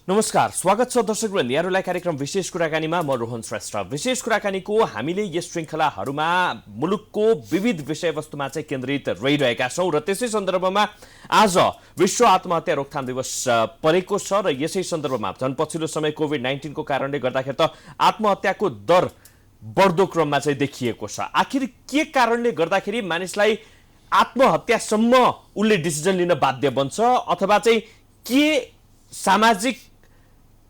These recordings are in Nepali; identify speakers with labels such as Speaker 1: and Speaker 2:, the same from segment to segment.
Speaker 1: नमस्कार, स्वागत छ दर्शकवृन्द यहाँहरूलाई कार्यक्रम विशेष कुराकानीमा। म रोहन श्रेष्ठ। विशेष कुराकानीको हामीले यस श्रृङ्खलाहरूमा मुलुकको विविध विषयवस्तुमा चाहिँ केन्द्रित रहिरहेका छौँ र त्यसै सन्दर्भमा आज विश्व आत्महत्या रोकथाम दिवस परेको छ र यसै सन्दर्भमा झन् पछिल्लो समय कोभिड-19 को कारणले गर्दाखेरि त आत्महत्याको दर बढ्दो क्रममा चाहिँ देखिएको छ। आखिर के कारणले गर्दाखेरि मानिसलाई आत्महत्यासम्म उसले डिसिजन लिन बाध्य बन्छ, अथवा चाहिँ के सामाजिक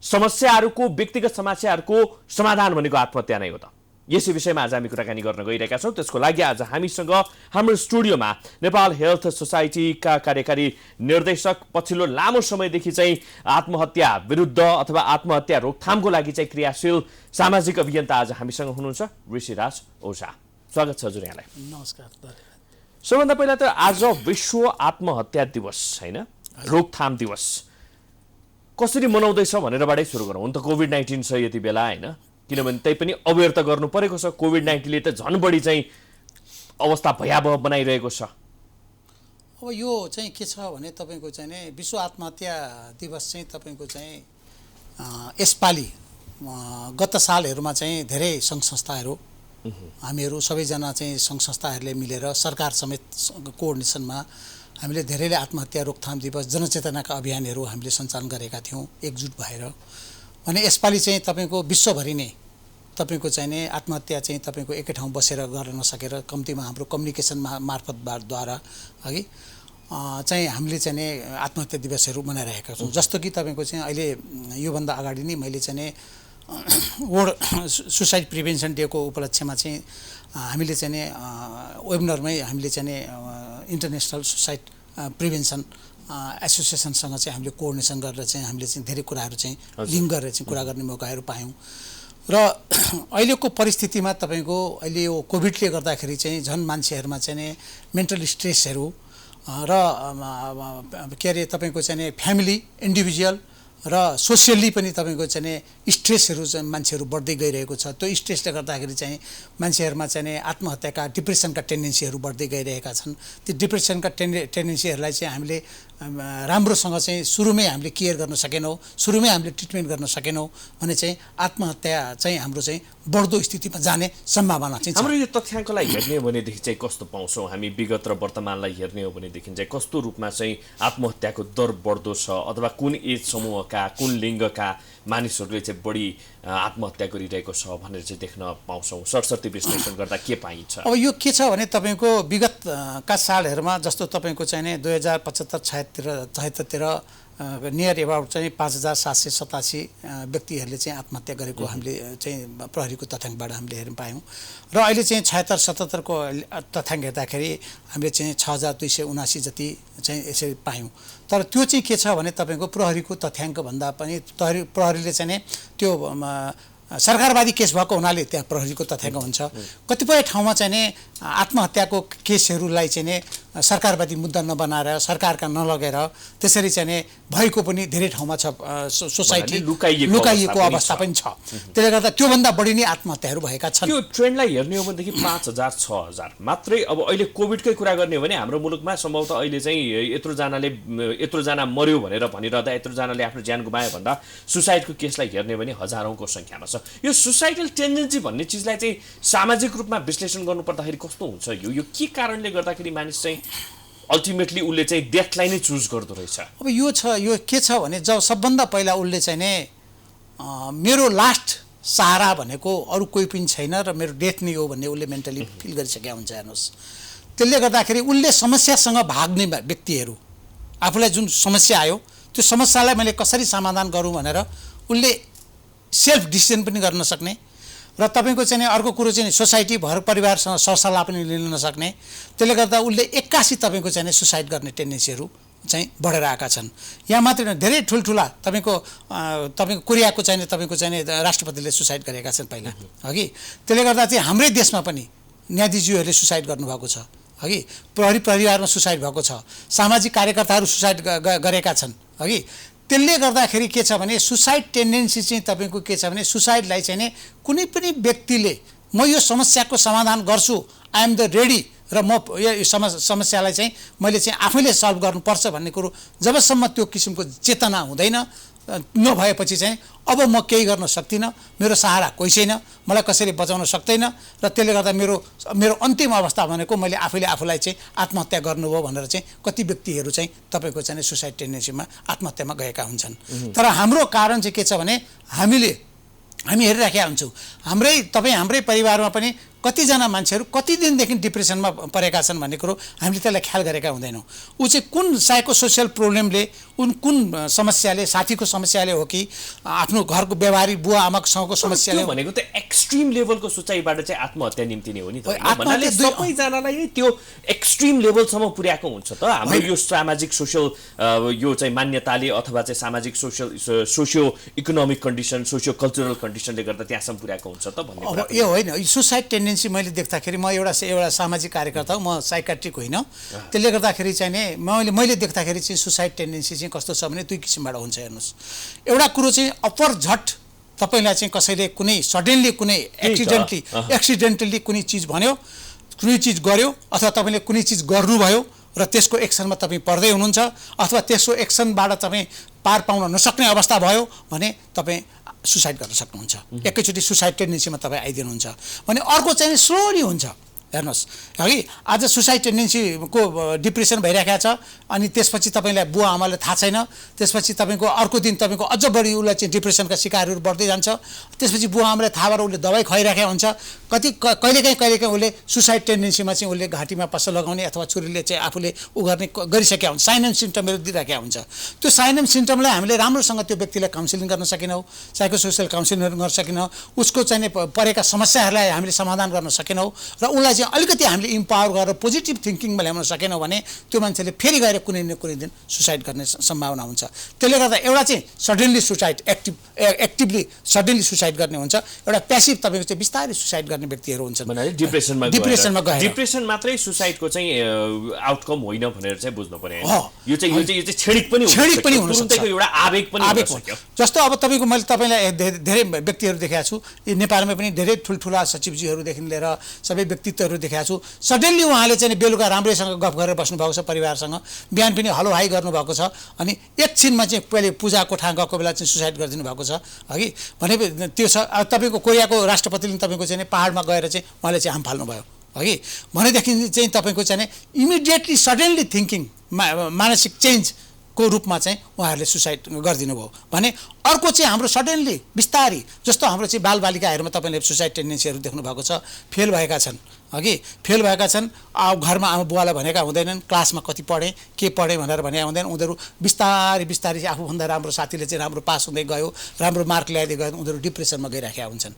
Speaker 1: समस्याहरूको, व्यक्तिगत समस्याहरूको समाधान भनेको आत्महत्या नै हो त? यसै विषयमा आज हामी कुराकानी गर्न गइरहेका छौँ। त्यसको लागि आज हामीसँग हाम्रो स्टुडियोमा नेपाल हेल्थ सोसाइटीका कार्यकारी निर्देशक, पछिल्लो लामो समयदेखि चाहिँ आत्महत्या विरुद्ध अथवा आत्महत्या रोकथामको लागि चाहिँ क्रियाशील सामाजिक अभियन्ता आज हामीसँग हुनुहुन्छ ऋषिराज ओझा। स्वागत छ हजुर यहाँलाई।
Speaker 2: नमस्कार।
Speaker 1: सबभन्दा पहिला त आज विश्व आत्महत्या दिवस होइन, रोकथाम दिवस कसरी मनाउँदैछ भनेरबाटै सुरु गरौँ। हुन त कोभिड-19 छ यति बेला होइन, किनभने त्यही पनि अवेर त गर्नु परेको छ। कोभिड-19ले त झन् बढी चाहिँ अवस्था भयावह बनाइरहेको छ।
Speaker 2: अब यो चाहिँ के छ भने तपाईँको चाहिँ नि विश्व आत्महत्या दिवस चाहिँ तपाईँको चाहिँ यसपालि गत सालहरूमा चाहिँ धेरै सङ्घ संस्थाहरू, हामीहरू सबैजना चाहिँ सङ्घ संस्थाहरूले मिलेर सरकार समेत कोअर्डिनेसनमा हामीले धेरैले आत्महत्या रोकथाम दिवस जनचेतनाका अभियानहरू हामीले सञ्चालन गरेका थियौँ एकजुट भएर। भने यसपालि चाहिँ तपाईँको विश्वभरि नै तपाईँको चाहिँ नि आत्महत्या चाहिँ तपाईँको एकै ठाउँ बसेर गर्न नसकेर कम्तीमा हाम्रो कम्युनिकेसन मार्फतद्वारा अघि चाहिँ हामीले चाहिँ नि आत्महत्या दिवसहरू मनाइरहेका छौँ। जस्तो कि तपाईँको चाहिँ अहिले योभन्दा अगाडि नै मैले चाहिँ नि वर्ल्ड सुसाइड प्रिभेन्सन डेको उपलक्ष्यमा चाहिँ हामीले चाहिँ नि वेबिनारमै हामीले चाहिँ नि इन्टरनेसनल सुसाइड प्रिभेन्सन एसोसिएसनसँग चाहिँ हामीले कोअर्डिनेसन गरेर चाहिँ हामीले चाहिँ धेरै कुराहरू चाहिँ लिङ्क गरेर चाहिँ कुरा गर्ने मौकाहरू पायौँ। र अहिलेको परिस्थितिमा तपाईँको अहिले यो कोभिडले गर्दाखेरि चाहिँ झन् मान्छेहरूमा चाहिँ नि मेन्टल स्ट्रेसहरू र के अरे तपाईँको चाहिँ नि फ्यामिली, इन्डिभिजुअल र सोसियल्ली पनि तपाईँको चाहिँ नि स्ट्रेसहरू चाहिँ मान्छेहरू बढ्दै गइरहेको छ। त्यो स्ट्रेसले गर्दाखेरि चाहिँ मान्छेहरूमा चाहिँ नि आत्महत्याका, डिप्रेसनका टेन्डेन्सीहरू बढ्दै गइरहेका छन्। त्यो डिप्रेसनका टेन्डेन्सीहरूलाई चाहिँ हामीले राम्रोसँग चाहिँ सुरुमै हामीले केयर गर्न सकेनौँ, सुरुमै हामीले ट्रिटमेन्ट गर्न सकेनौँ भने चाहिँ आत्महत्या चाहिँ हाम्रो चाहिँ बढ्दो स्थितिमा जाने सम्भावना चाहिँ छ।
Speaker 1: हाम्रो यो तथ्याङ्कलाई हेर्ने हो भनेदेखि चाहिँ कस्तो पाउँछौँ हामी? विगत र वर्तमानलाई हेर्ने हो भनेदेखि चाहिँ कस्तो रूपमा चाहिँ आत्महत्याको दर बढ्दो छ, अथवा कुन एज समूहका, कुन लिङ्गका मानिसहरूले चाहिँ बढी आत्महत्या गरिरहेको छ भनेर चाहिँ देख्न पाउँछौँ? सरसर्ती विश्लेषण गर्दा के पाइन्छ?
Speaker 2: अब यो के छ भने तपाईँको विगतका सालहरूमा जस्तो तपाईँको चाहिँ नि 2075-76तिर नियर एबाउट चाहिँ 5787 व्यक्तिहरूले चाहिँ आत्महत्या गरेको हामीले चाहिँ प्रहरीको तथ्याङ्कबाट हामीले हेर्न पायौँ। र अहिले चाहिँ 76-77 को तथ्याङ्क हेर्दाखेरि हामीले चाहिँ 6279 जति चाहिँ यसरी पायौँ। तर त्यो चाहिँ के छ भने तपाईँको प्रहरीको तथ्याङ्क भन्दा पनि प्रहरीले चाहिँ नि त्यो सरकारवादी केस भएको हुनाले त्यहाँ प्रहरीको तथ्याङ्क हुन्छ। कतिपय ठाउँमा चाहिँ नि आत्महत्याको केसहरूलाई चाहिँ नि सरकारवादी मुद्दा नबनाएर, सरकारका नलगेर त्यसरी चाहिँ नि भएको पनि धेरै ठाउँमा छ। सोसाइटी लुकाइएको अवस्था पनि छ। त्यसले गर्दा त्योभन्दा बढी नै आत्महत्याहरू भएका छन्।
Speaker 1: त्यो ट्रेन्डलाई हेर्ने हो भनेदेखि 5000 6000 मात्रै। अब अहिले कोभिडकै कुरा गर्ने हो भने हाम्रो मुलुकमा सम्भवतः अहिले चाहिँ यत्रोजना मर्यो भनेर भनिरहँदा, यत्रोजनाले आफ्नो ज्यान गुमायो भन्दा सुसाइडको केसलाई हेर्ने हो भने हजारौँको सङ्ख्यामा छ। यो सुसाइडल टेन्डेन्सी भन्ने चिजलाई चाहिँ सामाजिक रूपमा विश्लेषण गर्नुपर्दाखेरि कस्तो हुन्छ? यो के कारणले गर्दाखेरि मानिस चाहिँ अल्टिमेटली उसले चाहिँ डेथलाई नै चुज गर्दो रहेछ?
Speaker 2: अब यो के छ भने जब सबभन्दा पहिला उसले चाहिँ नि मेरो लास्ट सहारा भनेको अरू कोही पनि छैन र मेरो डेथ नै हो भन्ने उसले मेन्टली फिल गरिसकेका हुन्छ। हेर्नुहोस्, त्यसले गर्दाखेरि उसले समस्यासँग भाग्ने व्यक्तिहरू, आफूलाई जुन समस्या आयो त्यो समस्यालाई मैले कसरी समाधान गरौँ भनेर उसले सेल्फ डिसिजन पनि गर्न सक्ने र तपाईँको चाहिँ नि अर्को कुरो चाहिँ सोसाइटी, घर परिवारसँग सरसल्लाह पनि लिन नसक्ने। त्यसले गर्दा उसले एक्कासी तपाईँको चाहिँ सुसाइड गर्ने टेन्डेन्सीहरू चाहिँ बढेर आएका छन्। यहाँ मात्रै धेरै ठुल्ठुला तपाईँको कोरियाको चाहिँ तपाईँको चाहिँ राष्ट्रपतिले सुसाइड गरेका छन् पहिला अघि। त्यसले गर्दा चाहिँ हाम्रै देशमा पनि न्यायाधीशज्यूहरूले सुसाइड गर्नुभएको छ अघि, प्रहरी परिवारमा सुसाइड भएको छ, सामाजिक कार्यकर्ताहरू सुसाइड गरेका छन् अघि। त्यसले गर्दाखेरि के छ भने सुसाइड टेन्डेन्सी चाहिँ तपाईँको के छ भने सुसाइडलाई चाहिँ नि कुनै पनि व्यक्तिले म यो समस्याको समाधान गर्छु, आई एम द रेडी र म यो समस्यालाई चाहिँ मैले चाहिँ आफैले सल्भ गर्नुपर्छ भन्ने कुरो जबसम्म त्यो किसिमको चेतना हुँदैन नभएपछि चाहिँ अब म केही गर्न सक्दिनँ, मेरो सहारा कोही छैन, मलाई कसैले बचाउन सक्दैन र त्यसले गर्दा मेरो अन्तिम अवस्था भनेको मैले आफूलाई चाहिँ आत्महत्या गर्नुभयो भनेर चाहिँ कति व्यक्तिहरू चाहिँ तपाईँको चाहिँ सुसाइड टेन्डेन्सीमा आत्महत्यामा गएका हुन्छन्। तर हाम्रो कारण चाहिँ के छ भने हामी हेरिराखेका हुन्छौँ हाम्रै परिवारमा पनि कतिजना मान्छेहरू कति दिनदेखि डिप्रेसनमा परेका छन् भन्ने कुरो हामीले त्यसलाई ख्याल गरेका हुँदैनौँ। ऊ चाहिँ कुन साइको सोसियल प्रब्लमले कुन समस्याले, साथीको समस्याले हो कि आफ्नो घरको व्यवहारिक बुवा आमासँगको समस्याले
Speaker 1: भनेको त एक्सट्रिम लेभलको सोचाइबाट चाहिँ आत्महत्या निम्ति नै हो नि त। भन्नाले सबैजनालाई त्यो एक्सट्रिम लेभलसम्म पुर्याएको हुन्छ त हाम्रो यो सामाजिक सोसियल यो चाहिँ मान्यताले अथवा चाहिँ सामाजिक socio economic condition, socio cultural कन्डिसनले गर्दा त्यहाँसम्म पुर्याएको हुन्छ त भन्ने कुरा।
Speaker 2: यो होइन, सुसाइड टेन्डेन्सी मैले देख्दाखेरि म एउटा सामाजिक कार्यकर्ता हो, म साइकाट्रिक होइन। त्यसले गर्दाखेरि चाहिँ नि मैले देख्दाखेरि चाहिँ सुसाइड टेन्डेन्सी चाहिँ कस्तो छ भने दुई किसिमबाट हुन्छ। हेर्नुहोस्, एउटा कुरो चाहिँ अप्पर झट तपाईँलाई चाहिँ कसैले कुनै सडनली कुनै एक्सिडेन्टली कुनै चिज भन्यो, कुनै चिज गर्यो, अथवा तपाईँले कुनै चिज गर्नुभयो र त्यसको एक्सनमा तपाईँ पर्दै हुनुहुन्छ, अथवा त्यसको एक्सनबाट तपाईँ पार पाउन नसक्ने अवस्था भयो भने तपाईँ सुसाइड गर्न सक्नुहुन्छ। एकैचोटि सुसाइड टेन्डेन्सीमा तपाईँ आइदिनुहुन्छ भने अर्को चाहिँ स्लोली हुन्छ। हेर्नुहोस्, हगि आज सुसाइड टेन्डेन्सीको डिप्रेसन भइरहेको छ अनि त्यसपछि तपाईँलाई बुवा आमाले थाहा छैन, त्यसपछि तपाईँको अर्को दिन तपाईँको अझ बढी उसलाई चाहिँ डिप्रेसनका शिकारहरू बढ्दै जान्छ। त्यसपछि बुवा आमालाई थाहा भएर उसले दबाई खुवाइरहेको हुन्छ। कहिलेकाहीँ उसले सुसाइड टेन्डेन्सीमा चाहिँ उसले घाँटीमा पसल लगाउने अथवा छुरीले चाहिँ आफूले गरिसकेका हुन्छ, साइन एन्ड सिम्टमहरू दिइरहेका हुन्छ। त्यो साइन एन्ड सिम्टमलाई हामीले राम्रोसँग त्यो व्यक्तिलाई काउन्सिलिङ गर्न सकेनौँ, साइको सोसियल काउन्सिलिङहरू गर्न सकेनौँ, उसको चाहिँ परेका समस्याहरूलाई हामीले समाधान गर्न सकेनौँ र उसलाई चाहिँ अलिकति हामीले इम्पावर गरेर पोजिटिभ थिङ्किङमा ल्याउन सकेनौँ भने त्यो मान्छेले फेरि गएर कुनै न कुनै दिन सुसाइड गर्ने सम्भावना हुन्छ। त्यसले गर्दा एउटा चाहिँ suddenly suicide actively suddenly suicide गर्ने हुन्छ, एउटा प्यासिभ तपाईँको चाहिँ बिस्तारै सुसाइड गर्ने व्यक्तिहरू हुन्छन्।
Speaker 1: डिप्रेसनमा गएर डिप्रेसन मात्रै सुसाइडको चाहिँ आउटकम होइन भनेर चाहिँ बुझ्नु पर्यो। यो चाहिँ क्षणिक पनि हुन सक्छ, एउटा आवेग पनि हुन सक्छ।
Speaker 2: जस्तो अब तपाईँको मैले तपाईँलाई धेरै व्यक्तिहरू देखाएको छु, नेपालमा पनि धेरै ठुल्ठुला सचिवजीहरूदेखि लिएर सबै व्यक्तित्वहरू देखाएको छु। सडनली उहाँले चाहिँ बेलुका राम्रैसँग गफ गरेर बस्नुभएको छ परिवारसँग, बिहान पनि हलो हाई गर्नुभएको छ, अनि एकछिनमा चाहिँ पहिले पूजा कोठा गएको बेला चाहिँ सुसाइड गरिदिनु भएको छ। हगि भने त्यो छ। तपाईँको कोरियाको राष्ट्रपतिले तपाईँको चाहिँ पाहाडमा गएर चाहिँ उहाँले चाहिँ हाम फाल्नुभयो। हगि भनेदेखि चाहिँ तपाईँको चाहिँ इमिडिएटली सडनली थिङ्किङ मानसिक चेन्जको रूपमा चाहिँ उहाँहरूले सुसाइड गरिदिनु भयो भने अर्को चाहिँ हाम्रो सडनली बिस्तारी जस्तो हाम्रो चाहिँ बालबालिकाहरूमा तपाईँले सुसाइड टेन्डेन्सीहरू देख्नु भएको छ, फेल भएका छन्। फेल भएका छन्, घरमा आमा बुवालाई भनेका हुँदैनन्, क्लासमा कति पढेँ के पढेँ भनेर भनेका हुँदैन, उनीहरू बिस्तारै चाहिँ आफूभन्दा राम्रो साथीले चाहिँ राम्रो पास हुँदै गयो, राम्रो मार्क ल्याइदिए गयो, उनीहरू डिप्रेसनमा गइराखेका हुन्छन्।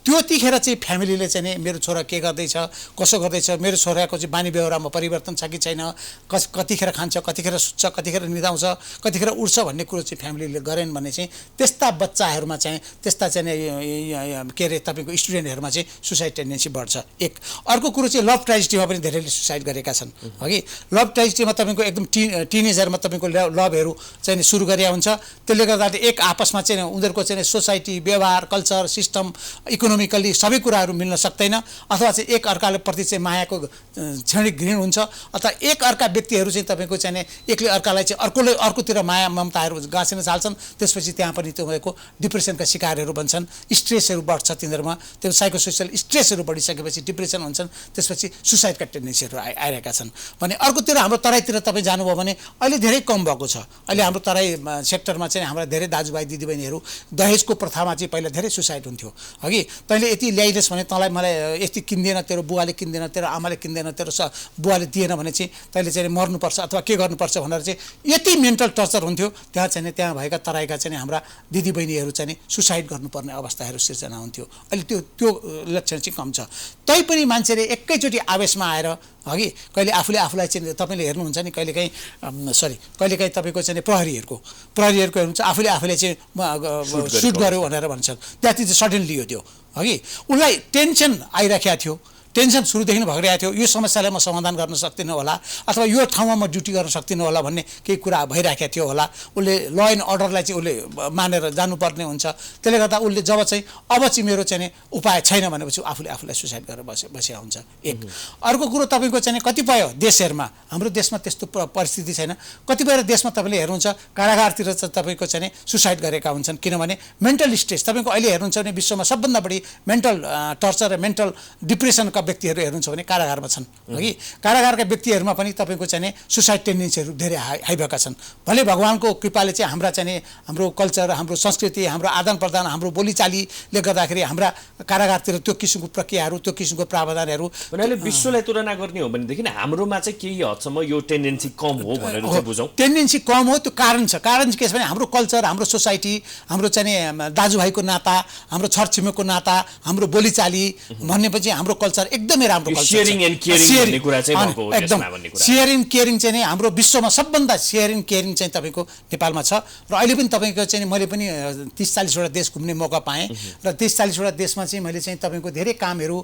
Speaker 2: त्यतिखेर चाहिँ फ्यामिलीले चाहिँ मेरो छोरा के गर्दैछ, कसो गर्दैछ, मेरो छोराको चाहिँ बानी व्यवहारमा परिवर्तन छ कि छैन, कतिखेर खान्छ, कतिखेर सुत्छ, कतिखेर निदाउँछ, कतिखेर उठ्छ भन्ने कुरो चाहिँ फ्यामिलीले गरेन भने चाहिँ त्यस्ता बच्चाहरूमा चाहिँ त्यस्ता चाहिँ के अरे तपाईँको स्टुडेन्टहरूमा चाहिँ सुसाइड टेन्डेन्सी बढ्छ। एक अर्को कुरो चाहिँ लभ ट्रेजेडीमा पनि धेरैले सुसाइड गरेका छन्। हगि लभ ट्रेजेडीमा तपाईँको एकदम टिनेजरमा तपाईँको लभहरू चाहिँ सुरु गरेका हुन्छ। त्यसले गर्दा एक आपसमा चाहिँ उनीहरूको चाहिँ सोसाइटी, व्यवहार, कल्चर, सिस्टम, इकोनोमिकल्ली सबै कुराहरू मिल्न सक्दैन, अथवा चाहिँ एक अर्काले प्रति चाहिँ मायाको क्षणिक घृण हुन्छ, अथवा एक अर्का व्यक्तिहरू चाहिँ तपाईँको चाहिँ एकले अर्कालाई चाहिँ अर्कोतिर माया ममताहरू गाँसिन चाल्छन्। त्यसपछि त्यहाँ पनि तपाईँको डिप्रेसनका शिकारहरू बन्छन्, स्ट्रेसहरू बढ्छ तिनीहरूमा, त्यो साइको सोसियल स्ट्रेसहरू बढिसकेपछि डिप्रेसन हुन्छन्, त्यसपछि सुसाइडका टेन्डेन्सीहरू आइरहेका छन्। भने अर्कोतिर हाम्रो तराईतिर तपाईँ जानुभयो भने अहिले धेरै कम भएको छ। अहिले हाम्रो तराई सेक्टरमा चाहिँ हाम्रा धेरै दाजुभाइ दिदीबहिनीहरू दहेजको प्रथामा चाहिँ पहिला धेरै सुसाइड हुन्थ्यो। हगि तैँले यति ल्याइदियोस् भने तँलाई मलाई यति किन्दैन, तेरो बुवाले किन्दैन, तेरो आमाले किन्दैन, तेरो बुवाले दिएन भने चाहिँ तैँले चाहिँ मर्नुपर्छ अथवा के गर्नुपर्छ भनेर चाहिँ यति मेन्टल टर्चर हुन्थ्यो। त्यहाँ भएका तराईका चाहिँ हाम्रा दिदीबहिनीहरू चाहिँ सुसाइड गर्नुपर्ने अवस्थाहरू सिर्जना हुन्थ्यो। अहिले त्यो लक्षण चाहिँ कम छ। तैपनि मान्छेले एकैचोटि आवेशमा आएर हगि कहिले आफूलाई चाहिँ तपाईँले हेर्नुहुन्छ नि कहिलेकाहीँ तपाईँको चाहिँ प्रहरीहरूको हेर्नुहुन्छ, आफूले चाहिँ सुट गर्यो भनेर भन्छन्, त्यहाँ चाहिँ सडनली हो त्यो। हगि उसलाई टेन्सन आइराखेको थियो, टेन्सन सुरुदेखि नै भइरहेको थियो, यो समस्यालाई म समाधान गर्न सक्दिनँ होला अथवा यो ठाउँमा म ड्युटी गर्न सक्दिनँ होला भन्ने केही कुरा भइरहेको थियो होला। उसले ल एन्ड अर्डरलाई चाहिँ उसले मानेर जानुपर्ने हुन्छ। त्यसले गर्दा उसले जब चाहिँ अब चाहिँ मेरो चाहिँ उपाय छैन भनेपछि आफूलाई सुसाइड गरेर बसेको हुन्छ। एक अर्को कुरो तपाईँको चाहिँ कतिपय देशहरूमा, हाम्रो देशमा त्यस्तो परिस्थिति छैन, कतिपय देशमा तपाईँले हेर्नुहुन्छ कारागारतिर चाहिँ तपाईँको चाहिँ सुसाइड गरेका हुन्छन्। किनभने मेन्टल स्ट्रेस, तपाईँको अहिले हेर्नुहुन्छ भने विश्वमा सबभन्दा बढी मेन्टल टर्चर र मेन्टल डिप्रेसनका व्यक्तिहरू हेर्नुहुन्छ भने कारागारमा छन् कि कारागारका व्यक्तिहरूमा पनि तपाईँको चाहिँ सुसाइड टेन्डेन्सीहरू धेरै हाई भएका छन्। भले भगवान्को कृपाले चाहिँ हाम्रो कल्चर, हाम्रो संस्कृति, हाम्रो आदान प्रदान, हाम्रो बोलीचालीले गर्दाखेरि हाम्रा कारागारतिर त्यो किसिमको प्रक्रियाहरू, त्यो किसिमको प्रावधानहरू
Speaker 1: भन्नाले विश्वलाई तुलना गर्ने हो भनेदेखि हाम्रोमा चाहिँ केही हदसम्म यो टेन्डेन्सी कम हो भनेर चाहिँ बुझौँ।
Speaker 2: टेन्डेन्सी कम हो, त्यो कारण छ। कारण चाहिँ के छ भने हाम्रो कल्चर, हाम्रो सोसाइटी, हाम्रो चाहिँ दाजुभाइको नाता, हाम्रो छरछिमेकको नाता, हाम्रो बोलीचाली भनेपछि हाम्रो कल्चर एकदमै राम्रो कल्चर छ।
Speaker 1: शेयरिङ एन्ड केयरिङ भन्ने कुरा चाहिँ भएको हो
Speaker 2: एकदम।
Speaker 1: त्यसमा भन्ने कुरा।
Speaker 2: शेयरिङ केयरिङ चाहिँ हाम्रो विश्वमा सबभन्दा शेयरिङ केयरिङ चाहिँ तपाईँको नेपालमा छ। र अहिले पनि तपाईँको चाहिँ मैले पनि 30-40 वटा देश घुम्ने मौका पाएँ र 30-40 वटा देशमा चाहिँ मैले चाहिँ तपाईँको धेरै कामहरू,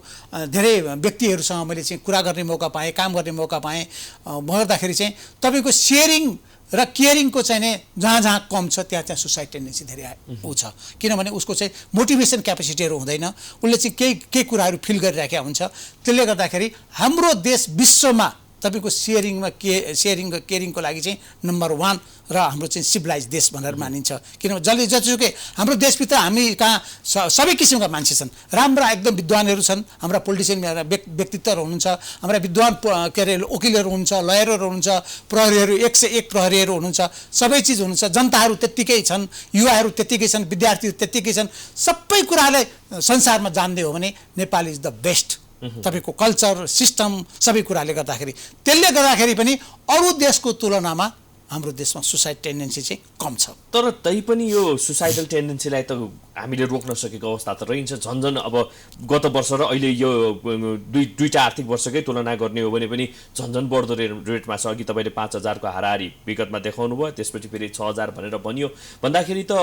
Speaker 2: धेरै व्यक्तिहरूसँग मैले चाहिँ कुरा गर्ने मौका पाएँ, काम गर्ने मौका पाएँ। गर्दाखेरि चाहिँ तपाईँको सेयरिङ र केयरिङको चाहिँ नि जहाँ कम छ त्यहाँ सुसाइड टेन्डेन्सी धेरै ऊ छ। किनभने उसको चाहिँ मोटिभेसन क्यापेसिटीहरू हुँदैन, उसले चाहिँ केही कुराहरू फिल गरिराखेका हुन्छ। त्यसले गर्दाखेरि हाम्रो देश विश्वमा तपाईँको सेयरिङ केयरिङको लागि चाहिँ नम्बर 1 र हाम्रो चाहिँ सिभिलाइज देश भनेर मानिन्छ। किनभने जतिसुकै हाम्रो देशभित्र हामी कहाँ सबै किसिमका मान्छे छन्, राम्रा एकदम विद्वानहरू छन्, हाम्रा पोलिटिसियन व्यक्तित्वहरू हुनुहुन्छ, हाम्रा विद्वान के अरे वकिलहरू हुनुहुन्छ, लयरहरू हुनुहुन्छ, प्रहरीहरू 101 प्रहरीहरू हुनुहुन्छ, सबै चिज हुनुहुन्छ, जनताहरू त्यत्तिकै छन्, युवाहरू त्यत्तिकै छन्, विद्यार्थीहरू त्यत्तिकै छन्। सबै कुरालाई संसारमा जान्दै हो भने नेपाल इज द बेस्ट। तपाईँको कल्चर, सिस्टम, सबै कुराले गर्दाखेरि, त्यसले गर्दाखेरि पनि अरू देशको तुलनामा हाम्रो देशमा सुसाइड टेन्डेन्सी चाहिँ कम छ।
Speaker 1: तर तैपनि यो सुसाइडल टेन्डेन्सीलाई त हामीले रोक्न सकेको अवस्था त रहन्छ। झन्झन अब गत वर्ष र अहिले यो दुईटा आर्थिक वर्षकै तुलना गर्ने हो भने पनि झन्झन बढ्दो रेटमा छ। अघि तपाईँले 5,000 को हाराहारी विगतमा देखाउनु भयो, त्यसपछि फेरि 6,000 भनेर भनियो। भन्दाखेरि त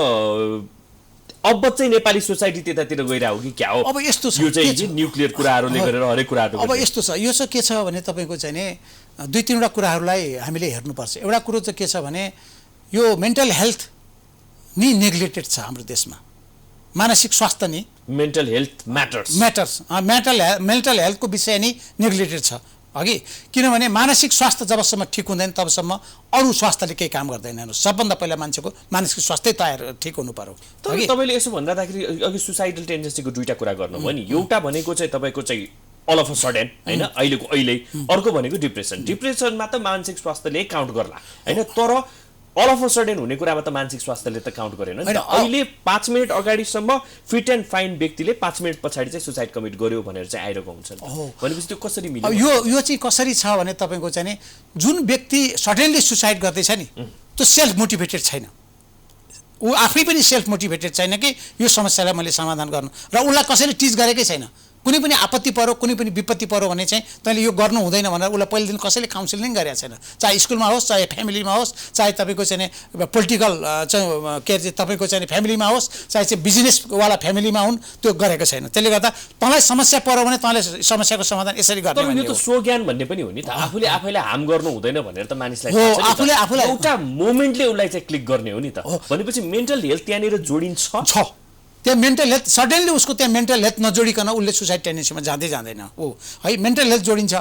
Speaker 1: अब चाहिँ नेपाली सोसाइटी त्यतातिर गइरहेको हो कि क्या हो?
Speaker 2: अब यस्तो छ,
Speaker 1: यो चाहिँ न्युक्लियर कुराहरूले गरेर हरेक कुराहरू
Speaker 2: अब यस्तो छ। यो चाहिँ के छ भने तपाईँको चाहिँ नि 2-3वटा कुराहरूलाई हामीले हेर्नुपर्छ। एउटा कुरो चाहिँ के छ भने यो मेन्टल हेल्थ नि नेग्लेक्टेड छ हाम्रो देशमा। मानसिक स्वास्थ्य नि
Speaker 1: मेन्टल हेल्थ म्याटर्स
Speaker 2: मेन्टल हेल्थको विषय नि नेग्लेक्टेड छ अघि। किनभने मानसिक स्वास्थ्य जबसम्म ठिक हुँदैन तबसम्म अरू स्वास्थ्यले केही काम गर्दैन। सबभन्दा पहिला मान्छेको मानसिक स्वास्थ्य तयार ठिक हुनु पर्यो।
Speaker 1: तर तपाईँले यसो भन्दाखेरि अघि सुसाइडल टेन्डेन्सीको दुईटा कुरा गर्नुभयो नि। एउटा भनेको चाहिँ तपाईँको चाहिँ अल अफ अ सडन होइन, अहिले अर्को भनेको डिप्रेसनमा त मानसिक स्वास्थ्यले काउन्ट गर्ला होइन, तर अल अफ अ सडन हुने कुरामा त मानसिक स्वास्थ्यले त काउन्ट गरेन नि। अहिले 5 मिनट अगाडिसम्म फिट एन्ड फाइन व्यक्तिले 5 मिनट पछाडि चाहिँ सुसाइड कमिट गर्यो भनेर चाहिँ आइरहेको हुन्छ भनेपछि त्यो कसरी मिल्यो?
Speaker 2: यो चाहिँ कसरी छ भने तपाईँको चाहिँ नि जुन व्यक्ति सडनली सुसाइड गर्दैछ नि त्यो सेल्फ मोटिभेटेड छैन। ऊ आफै पनि सेल्फ मोटिभेटेड छैन कि यो समस्यालाई मैले समाधान गर्नु, र उसलाई कसैले टिच गरेकै छैन। कुनै पनि आपत्ति पऱ्यो, कुनै पनि विपत्ति पऱ्यो भने चाहिँ तैँले यो गर्नु हुँदैन भनेर उसलाई पहिलेदेखि कसैले काउन्सिलिङ गरेको छैन। चाहे स्कुलमा होस्, चाहे फ्यामिलीमा होस्, चाहे तपाईँको चाहिँ पोलिटिकल चाहिँ के अरे तपाईँको चाहिँ फ्यामिलीमा होस्, चाहे चाहिँ बिजनेसवाला फ्यामिलीमा हुन्, त्यो गरेको छैन। त्यसले गर्दा तँलाई समस्या पऱ्यो भने तँले समस्याको समाधान यसरी गर्ने।
Speaker 1: तर यो त स्वज्ञान भन्ने पनि हो नि त। आफूले आफैलाई हार्म गर्नु हुँदैन भनेर त मानिसलाई
Speaker 2: आफूले
Speaker 1: एउटा मोमेन्टले उसलाई चाहिँ क्लिक गर्ने हो नि त। भनेपछि मेन्टल हेल्थ त्यहाँनिर जोडिन्छ
Speaker 2: त्यहाँ मेन्टल हेल्थ सडनली उसको त्यहाँ मेन्टल हेल्थ नजोडिकन उसले सुसाइड टेन्डेन्सीमा जाँदैन हो है। मेन्टल हेल्थ जोडिन्छ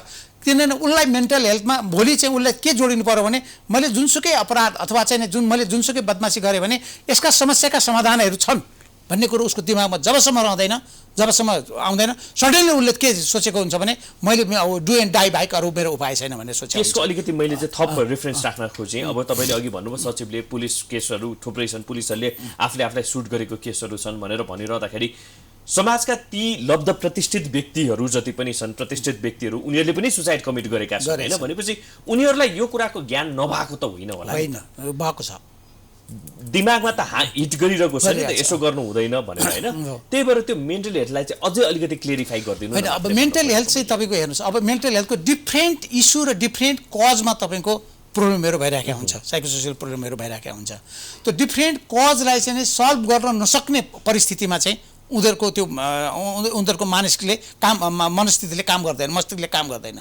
Speaker 2: किनभने उसलाई मेन्टल हेल्थमा भोलि चाहिँ उसलाई के जोडिनु पर्यो भने मैले जुनसुकै अपराध अथवा चाहिँ मैले जुनसुकै बदमासी गरेँ भने यसका समस्याका समाधानहरू छन् भन्ने कुरो उसको दिमागमा जबसम्म रहँदैन, जबसम्म आउँदैन, सडनली उसले के सोचेको हुन्छ भने मैले डु एन्ड डाई बाहेक अरू मेरो उपाय छैन भन्ने सोचेको।
Speaker 1: यसको अलिकति मैले चाहिँ थप रेफरेन्स राख्न खोजेँ। अब तपाईँले अघि भन्नुभयो सचिवले पुलिस केसहरू थुप्रै छन्, पुलिसहरूले आफूलाई सुट गरेको केसहरू छन् भनेर भनिरहँदाखेरि समाजका ती लब्ध प्रतिष्ठित व्यक्तिहरू जति पनि छन्, प्रतिष्ठित व्यक्तिहरू, उनीहरूले पनि सुसाइड कमिट गरेका छन् होइन। भनेपछि उनीहरूलाई यो कुराको ज्ञान नभएको त होइन होला?
Speaker 2: होइन, भएको छ।
Speaker 1: दिमागमा त हिट गरिरहेको छ नि त यसो गर्नु हुँदैन भनेर होइन। त्यही भएर त्यो मेन्टल हेल्थलाई चाहिँ अझै अलिकति क्लियरिफाई गरिदिनु।
Speaker 2: होइन, अब मेन्टल हेल्थ चाहिँ तपाईँको हेर्नुहोस्, अब मेन्टल हेल्थको डिफ्रेन्ट इस्यु र डिफ्रेन्ट कजमा तपाईँको प्रब्लमहरू भइरहेका हुन्छ, साइकोसोसियल प्रब्लमहरू भइरहेका हुन्छ। त्यो डिफ्रेन्ट कजलाई चाहिँ सल्भ गर्न नसक्ने परिस्थितिमा चाहिँ उनीहरूको त्यो उनीहरूको मनस्थितिले काम गर्दैन, मस्तिष्कले काम गर्दैन।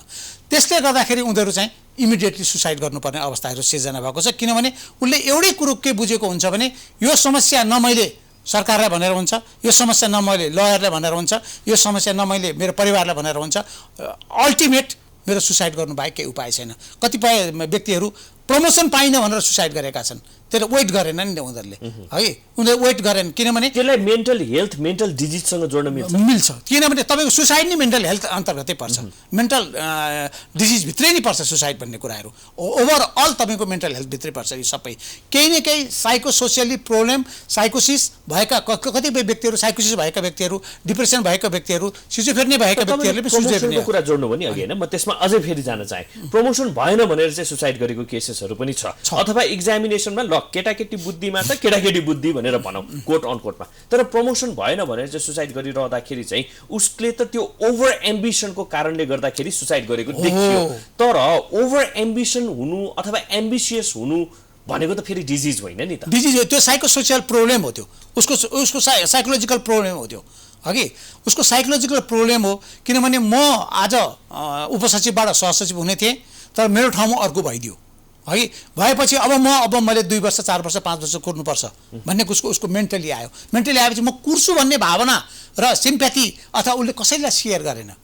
Speaker 2: त्यसले गर्दाखेरि उनीहरू चाहिँ इमिडिएटली सुसाइड गर्नुपर्ने अवस्थाहरू सिर्जना भएको छ। किनभने उसले एउटै कुरो के बुझेको हुन्छ भने यो समस्या न मैले सरकारलाई भनेर हुन्छ, यो समस्या न मैले लयरलाई भनेर हुन्छ, यो समस्या न मैले मेरो परिवारलाई भनेर हुन्छ, अल्टिमेट मेरो सुसाइड गर्नु बाहेक केही उपाय छैन। कतिपय व्यक्तिहरू प्रमोसन पाइन भनेर सुसाइड गरेका छन्, त्यसले वेट गरेन नि उनीहरूले, है उनीहरूले वेट गरेन। किनभने
Speaker 1: त्यसलाई मेन्टल हेल्थ, मेन्टल डिजिजसँग जोड्न
Speaker 2: मिल्छ। किनभने तपाईँको सुसाइड नै मेन्टल हेल्थ अन्तर्गतै पर्छ, मेन्टल डिजिजभित्रै नै पर्छ सुसाइड भन्ने कुराहरू। ओभरअल तपाईँको मेन्टल हेल्थभित्रै पर्छ यो सबै। केही न केही साइकोसोसियली प्रब्लम, साइकोसिस भएका कतिपय व्यक्तिहरू, साइकोसिस भएका व्यक्तिहरू, डिप्रेसन भएका व्यक्तिहरू, सिजोफ्रेनिया भएका व्यक्तिहरूले पनि
Speaker 1: प्रमोसनको कुरा जोड्नु भने अघि हैन, म त्यसमा अझै फेरि जान चाहे। प्रमोसन भएन भनेर चाहिँ सुसाइड गरेको केसेसहरू पनि छ, अथवा एक्जामिनेसनमा केटाकेटी बुद्धिमा त केटाकेटी बुद्धि भनेर भनौँ कोट अन कोटमा, तर प्रमोसन भएन भनेर चाहिँ सुसाइड गरिरहँदाखेरि चाहिँ उसले त त्यो ओभर एम्बिसनको कारणले गर्दाखेरि सुसाइड गरेको देखियो। तर ओभर एम्बिसन हुनु अथवा एम्बिसियस हुनु भनेको त फेरि डिजिज होइन नि त।
Speaker 2: डिजिज हो त्यो, साइकोसोसियल प्रब्लम हो त्यो, उसको साइकोलोजिकल प्रब्लम हो त्यो, हगि उसको साइकोलोजिकल प्रब्लम हो। किनभने म आज उपसचिवबाट सहसचिव हुने थिएँ, तर मेरो ठाउँमा अर्को भइदियो, है भएपछि अब मैले 2 वर्ष 4 वर्ष 5 वर्ष कुर्नुपर्छ भन्ने उसको मेन्टली आयो। मेन्टली आएपछि म कुर्छु भन्ने भावना र सिम्प्याथी अथवा उसले कसैलाई सेयर गरेन,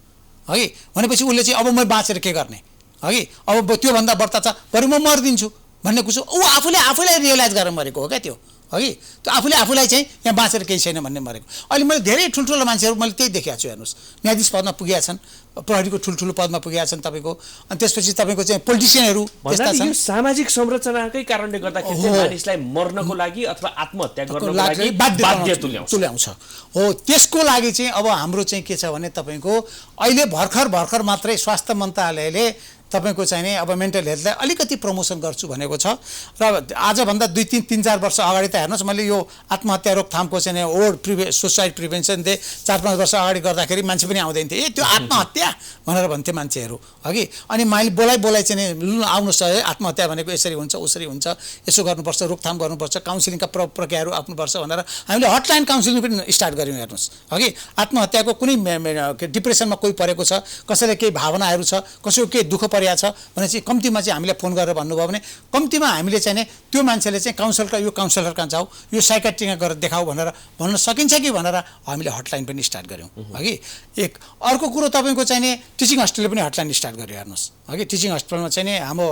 Speaker 2: है भनेपछि उसले चाहिँ अब म बाँचेर के गर्ने, है अब त्योभन्दा बढ्ता छ बरु म मरिदिन्छु भन्ने कुछ ऊ आफूलाई रियलाइज गरेर मरेको हो क्या त्यो, है त्यो आफूलाई चाहिँ यहाँ बाँचेर केही छैन भन्ने मरेको। अहिले मैले धेरै ठुल्ठुलो मान्छेहरू मैले त्यही देखेको छु। हेर्नुहोस्, न्यायाधीश पदमा पुगेका छन्, प्रहरीको ठुल्ठुलो पदमा पुगेका छन् तपाईँको, अनि त्यसपछि तपाईँको चाहिँ पोलिटिसियनहरू त्यस्ता छन्।
Speaker 1: सामाजिक संरचनाकै कारणले गर्दाखेरि मानिसलाई मर्नको लागि अथवा आत्महत्या गर्नको लागि बाध्य
Speaker 2: तुल्याउँछ हो। त्यसको लागि चाहिँ अब हाम्रो चाहिँ के छ भने तपाईँको अहिले भर्खर मात्रै स्वास्थ्य मन्त्रालयले तपाईँको चाहिँ नि अब मेन्टल हेल्थलाई अलिकति प्रमोसन गर्छु भनेको छ। र आजभन्दा 2-3-4 वर्ष अगाडि त हेर्नुहोस्, मैले यो आत्महत्या रोकथामको चाहिँ सुसाइड प्रिभेन्सन डे 4-5 वर्ष अगाडि गर्दाखेरि मान्छे पनि आउँदैन थिए, त्यो आत्महत्या भनेर भन्थे मान्छेहरू, हगि अनि मैले बोलाइ चाहिँ आउनुहोस् है, आत्महत्या भनेको यसरी हुन्छ उसरी हुन्छ, यसो गर्नुपर्छ, रोकथाम गर्नुपर्छ, काउन्सिलिङका प्रक्रियाहरू आउनुपर्छ भनेर हामीले हटलाइन काउन्सिलिङ पनि स्टार्ट गऱ्यौँ। हेर्नुहोस्, हगि आत्महत्याको कुनै डिप्रेसनमा कोही परेको छ, कसैलाई केही भावनाहरू छ, कसैको केही दुःख छ भने चाहिँ कम्तीमा चाहिँ हामीले फोन गरेर भन्नुभयो भने कम्तीमा हामीले चाहिँ नि त्यो मान्छेले चाहिँ काउन्सलर कहाँ जाऊ, यो साइकेट्रीमा गएर देखाऊ भनेर भन्न सकिन्छ कि भनेर हामीले हटलाइन पनि स्टार्ट गऱ्यौँ, हगि एक। अर्को कुरो तपाईँको चाहिँ नि टिचिङ हस्पिटलले पनि हटलाइन स्टार्ट गर्यो। हेर्नुहोस्, हगि टिचिङ हस्पिटलमा चाहिँ नि हाम्रो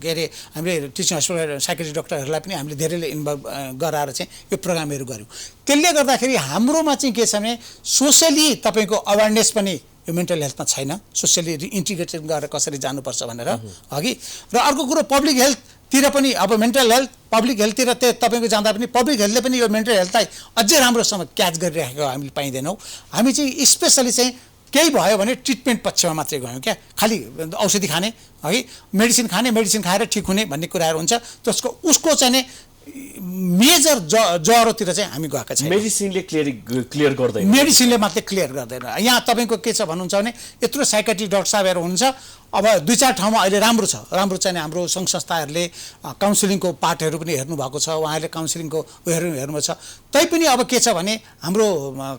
Speaker 2: के अरे हामीले टिचिङ हस्पिटल साइकेट्री डक्टरहरूलाई पनि हामीले धेरैले इन्भल्भ गराएर चाहिँ यो प्रोग्रामहरू गऱ्यौँ। त्यसले गर्दाखेरि हाम्रोमा चाहिँ के छ भने सोसियली तपाईँको अवेरनेस पनि यो मेन्टल हेल्थमा छैन, सोसियली इन्टिग्रेटेड गरेर कसरी जानुपर्छ भनेर, हगि। र अर्को कुरो पब्लिक हेल्थतिर पनि अब मेन्टल हेल्थ पब्लिक हेल्थतिर तपाईँको जाँदा पनि पब्लिक हेल्थले पनि यो मेन्टल हेल्थलाई अझै राम्रोसँग क्याच गरिराखेको हामीले पाइँदैनौँ। हामी चाहिँ स्पेसली चाहिँ केही भयो भने ट्रिटमेन्ट पक्षमा मात्रै गयौँ क्या, खालि औषधि खाने, है मेडिसिन खाएर ठिक हुने भन्ने कुराहरू हुन्छ। उसको चाहिँ नि मेजर ज्वरोतिर चाहिँ हामी गएका छैनौँ।
Speaker 1: मेडिसिनले क्लियर गर्दैन,
Speaker 2: मेडिसिनले मात्रै क्लियर गर्दैन। यहाँ तपाईँको के छ भन्नुहुन्छ भने यत्रो साइकेट्रिक डाक्टर साहबहरू हुनुहुन्छ, अब 2-4 ठाउँमा अहिले राम्रो चाहिँ हाम्रो सङ्घ संस्थाहरूले काउन्सिलिङको पार्टहरू पनि हेर्नुभएको छ, उहाँहरूले काउन्सिलिङको उयोहरू हेर्नुभएको छ। तैपनि अब के छ भने हाम्रो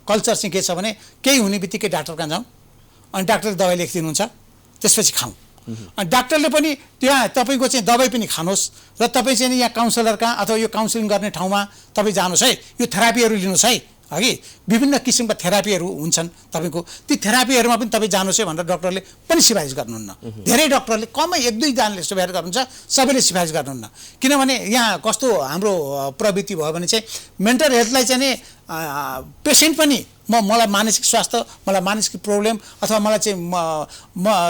Speaker 2: कल्चर चाहिँ के छ भने केही हुने बित्तिकै डाक्टर कहाँ जाउँ, अनि डाक्टरले दबाई लेखिदिनुहुन्छ, त्यसपछि खाउँ। अनि डाक्टरले पनि त्यहाँ तपाईँको चाहिँ दबाई पनि खानुहोस् र तपाईँ चाहिँ यहाँ काउन्सिलर कहाँ अथवा यो काउन्सिलिङ गर्ने ठाउँमा तपाईँ जानुहोस् है, यो थेरापीहरू लिनुहोस् है, हगि विभिन्न किसिमका थेरापीहरू हुन्छन् तपाईँको, ती थेरापीहरूमा पनि तपाईँ जानुहोस् है भनेर डक्टरले पनि सिफारिस गर्नुहुन्न। धेरै डक्टरले कमै 1-2 जनाले सिफारिस गर्नुहुन्छ, सबैले सिफारिस गर्नुहुन्न। किनभने यहाँ कस्तो हाम्रो प्रवृत्ति भयो भने चाहिँ मेन्टल हेल्थलाई चाहिँ नि पेसेन्ट पनि मलाई मानसिक स्वास्थ्य, मलाई मानसिक प्रब्लम अथवा मलाई चाहिँ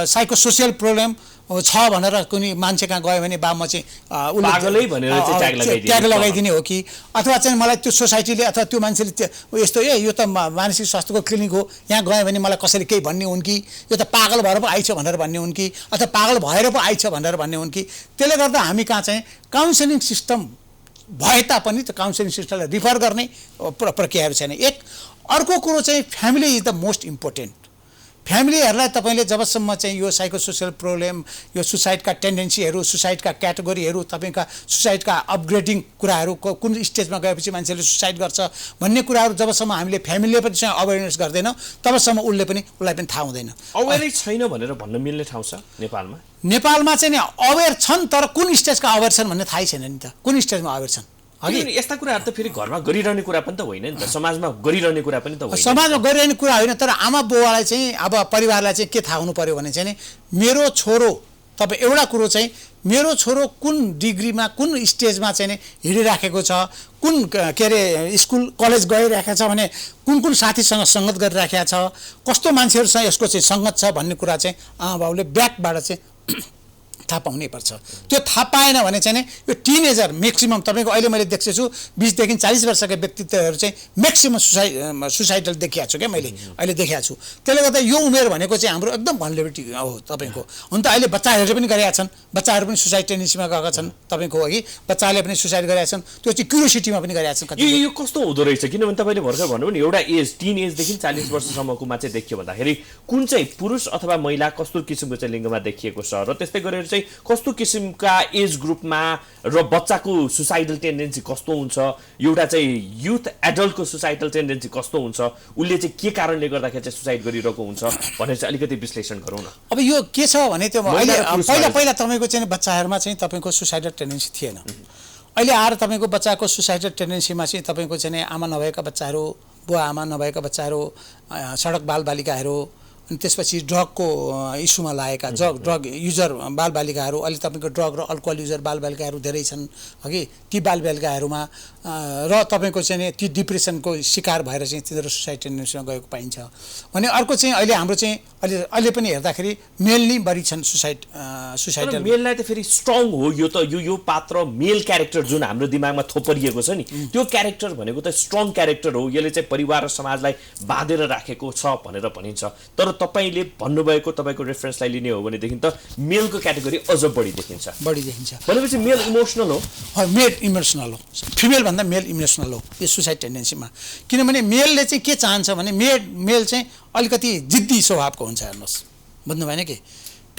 Speaker 2: साइकोसोसियल प्रब्लम छ भनेर कुनै मान्छे कहाँ गयो भने म चाहिँ ट्याग लगाइदिने हो कि, अथवा चाहिँ मलाई त्यो सोसाइटीले अथवा त्यो मान्छेले यस्तो यो त मानसिक स्वास्थ्यको क्लिनिक हो, यहाँ गयो भने मलाई कसैले केही भन्ने हुन् कि, यो त पागल भएर पो आइछ भनेर भन्ने हुन् कि, अथवा पागल भएर पो आइछ भनेर भन्ने हुन् कि। त्यसले गर्दा हामी कहाँ चाहिँ काउन्सिलिङ सिस्टम भए तापनि त्यो काउन्सिलिङ सिस्टमलाई रिफर गर्ने प्रक्रियाहरू छैन। एक अर्को कुरो चाहिँ family is the most important. फ्यामिलीहरूलाई तपाईँले जबसम्म चाहिँ यो साइकोसोसियल प्रब्लम, यो सुसाइडका टेन्डेन्सीहरू, सुसाइडका क्याटेगोरीहरू, तपाईँका सुसाइडका अपग्रेडिङ कुराहरू कुन स्टेजमा गएपछि मान्छेले सुसाइड गर्छ भन्ने कुराहरू जबसम्म हामीले फ्यामिलीले पनि चाहिँ अवेरनेस गर्दैन तबसम्म उसलाई पनि थाहा हुँदैन।
Speaker 1: अवेरै छैन भनेर भन्न मिल्ने ठाउँ छ नेपालमा?
Speaker 2: नेपालमा चाहिँ नि अवेर छन्, तर कुन स्टेजका अवेर छन् भन्ने थाहै छैन नि त, कुन स्टेजमा अवेर छन्।
Speaker 1: यस्ता कुराहरू त फेरि घरमा गरिरहने कुरा पनि त होइन नि त, समाजमा गरिरहने कुरा पनि त होइन।
Speaker 2: समाजमा गरिरहने कुरा होइन, तर आमा बुवालाई चाहिँ अब परिवारलाई चाहिँ के थाहा हुनु पर्यो भने चाहिँ नि मेरो छोरो, तपाईँ एउटा कुरो चाहिँ मेरो छोरो कुन डिग्रीमा कुन स्टेजमा चाहिँ नि हिँडिराखेको छ, कुन के अरे स्कुल कलेज गइरहेको छ भने कुन कुन साथीसँग सङ्गत गरिराखेको छ, कस्तो मान्छेहरूसँग यसको चाहिँ सङ्गत छ भन्ने कुरा चाहिँ आमा बाउले ब्याकबाट चाहिँ थाहा पाउनै पर्छ। त्यो थाहा पाएन भने चाहिँ नि यो टिनेजर म्याक्सिमम तपाईँको अहिले मैले देख्छु 20 देखि 40 वर्षका व्यक्तित्वहरू चाहिँ म्याक्सिमम सुसाइडल देखिएको छु क्या मैले अहिले देखिएको छु। त्यसले गर्दा यो उमेर भनेको चाहिँ हाम्रो एकदम भनरेबिलिटी हो तपाईँको। हुन त अहिले बच्चाहरूले पनि गरेका छन्, बच्चाहरू पनि सुसाइड टेन्डेन्सीमा गएका छन् तपाईँको, अघि बच्चाहरूले पनि सुसाइड गरेका छन्, त्यो चाहिँ क्युरियोसिटीमा पनि गरेका छन्।
Speaker 1: यो कस्तो हुँदो रहेछ, किनभने तपाईँले भर्खर भन्नुभयो नि एउटा एज टिन एजदेखि 40 वर्षसम्मकोमा चाहिँ देखियो भन्दाखेरि कुन चाहिँ पुरुष अथवा महिला कस्तो किसिमको चाहिँ लिङ्गमा देखिएको छ र त्यस्तै गरेर कस्तो किसिमका एज ग्रुपमा र बच्चाको सुसाइडल टेन्डेन्सी कस्तो हुन्छ, एउटा चाहिँ युथ एडल्टको सुसाइडल टेन्डेन्सी कस्तो हुन्छ, उसले चाहिँ के कारणले गर्दाखेरि चाहिँ सुसाइड गरिरहेको हुन्छ भनेर चाहिँ अलिकति विश्लेषण गरौँ न।
Speaker 2: अब यो के छ भने त्यो अहिले पहिला तपाईँको चाहिँ बच्चाहरूमा चाहिँ तपाईँको सुसाइडल टेन्डेन्सी थिएन। अहिले आएर तपाईँको बच्चाको सुसाइडल टेन्डेन्सीमा चाहिँ तपाईँको चाहिँ आमा नभएका बच्चाहरू, बुवा आमा नभएका बच्चाहरू, सडक बालबालिकाहरू, अनि त्यसपछि ड्रगको इस्युमा लागेका ड्रग युजर बालबालिकाहरू, अहिले तपाईँको ड्रग र अल्कोहल युजर बालबालिकाहरू धेरै छन् अघि। ती बालबालिकाहरूमा र तपाईँको चाहिँ नि ती डिप्रेसनको शिकार भएर चाहिँ तिनीहरू सुसाइड टेन्डेन्सीमा गएको पाइन्छ भने। अर्को चाहिँ अहिले हाम्रो चाहिँ अहिले पनि हेर्दाखेरि मेल नै बढी छन् सुसाइडल।
Speaker 1: मेललाई त फेरि स्ट्रङ हो, यो त यो पात्र मेल क्यारेक्टर जुन हाम्रो दिमागमा थोपरिएको छ नि त्यो क्यारेक्टर भनेको त स्ट्रङ क्यारेक्टर हो, यसले चाहिँ परिवार र समाजलाई बाँधेर राखेको छ भनेर भनिन्छ। तर तपाईँले भन्नुभएको तपाईँको रेफरेन्सलाई लिने हो भनेदेखि त मेलको क्याटेगोरी अझ बढी देखिन्छ भनेपछि मेल इमोसनल हो।
Speaker 2: मेल इमोसनल हो, फिमेल भन्दा मेल इमोसनल हो यो सुसाइड टेन्डेन्सीमा। किनभने मेलले चाहिँ के चाहन्छ भने मेल चाहिँ अलिकति जिद्दी स्वभावको हुन्छ, हेर्नुहोस् बुझ्नु भएन कि।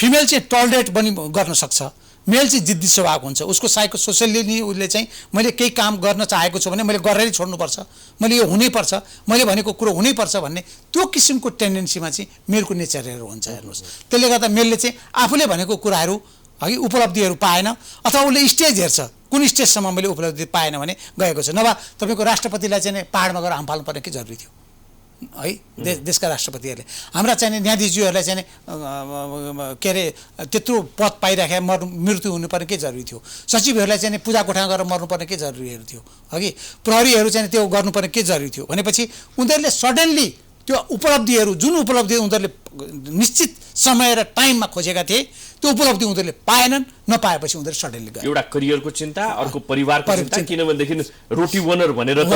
Speaker 2: फिमेल चाहिँ टलरेट पनि गर्न सक्छ, मेल चाहिँ जिद्दी स्वभाव हुन्छ। उसको सोसियली नि उसले चाहिँ मैले केही काम गर्न चाहेको छु भने मैले गरेरै छोड्नुपर्छ, मैले यो हुनैपर्छ, मैले भनेको कुरो हुनैपर्छ भन्ने त्यो किसिमको टेन्डेन्सीमा चाहिँ मेलको नेचरहरू हुन्छ, हेर्नुहोस्। त्यसले गर्दा मेलले चाहिँ आफूले भनेको कुराहरू अघि उपलब्धिहरू पाएन अथवा उसले स्टेज हेर्छ कुन स्टेजसम्म मैले उपलब्धि पाएन भने गएको छ। नभए तपाईँको राष्ट्रपतिलाई चाहिँ पाहाडमा गएर हाम फाल्नुपर्ने के जरुरी थियो है? देशका राष्ट्रपतिहरूले हाम्रा चाहिँ न्यायाधीशज्यूहरूलाई चाहिँ के अरे त्यत्रो पद पाइराखे मृत्यु हुनुपर्ने के जरुरी थियो? सचिवहरूलाई चाहिँ पूजा कोठामा गएर मर्नुपर्ने के जरुरीहरू थियो अघि? प्रहरीहरू चाहिँ त्यो गर्नुपर्ने के जरुरी थियो भनेपछि उनीहरूले सडनली त्यो उपलब्धिहरू जुन उपलब्धि उनीहरूले निश्चित समय र टाइममा खोजेका थिए त्यो उपलब्धि उनीहरूले पाएनन्। नपाएपछि उनीहरू सडनली गए।
Speaker 1: एउटा करियरको चिन्ता, अर्को परिवारको चिन्ता, किनभनेदेखि रोटी वनर भनेर त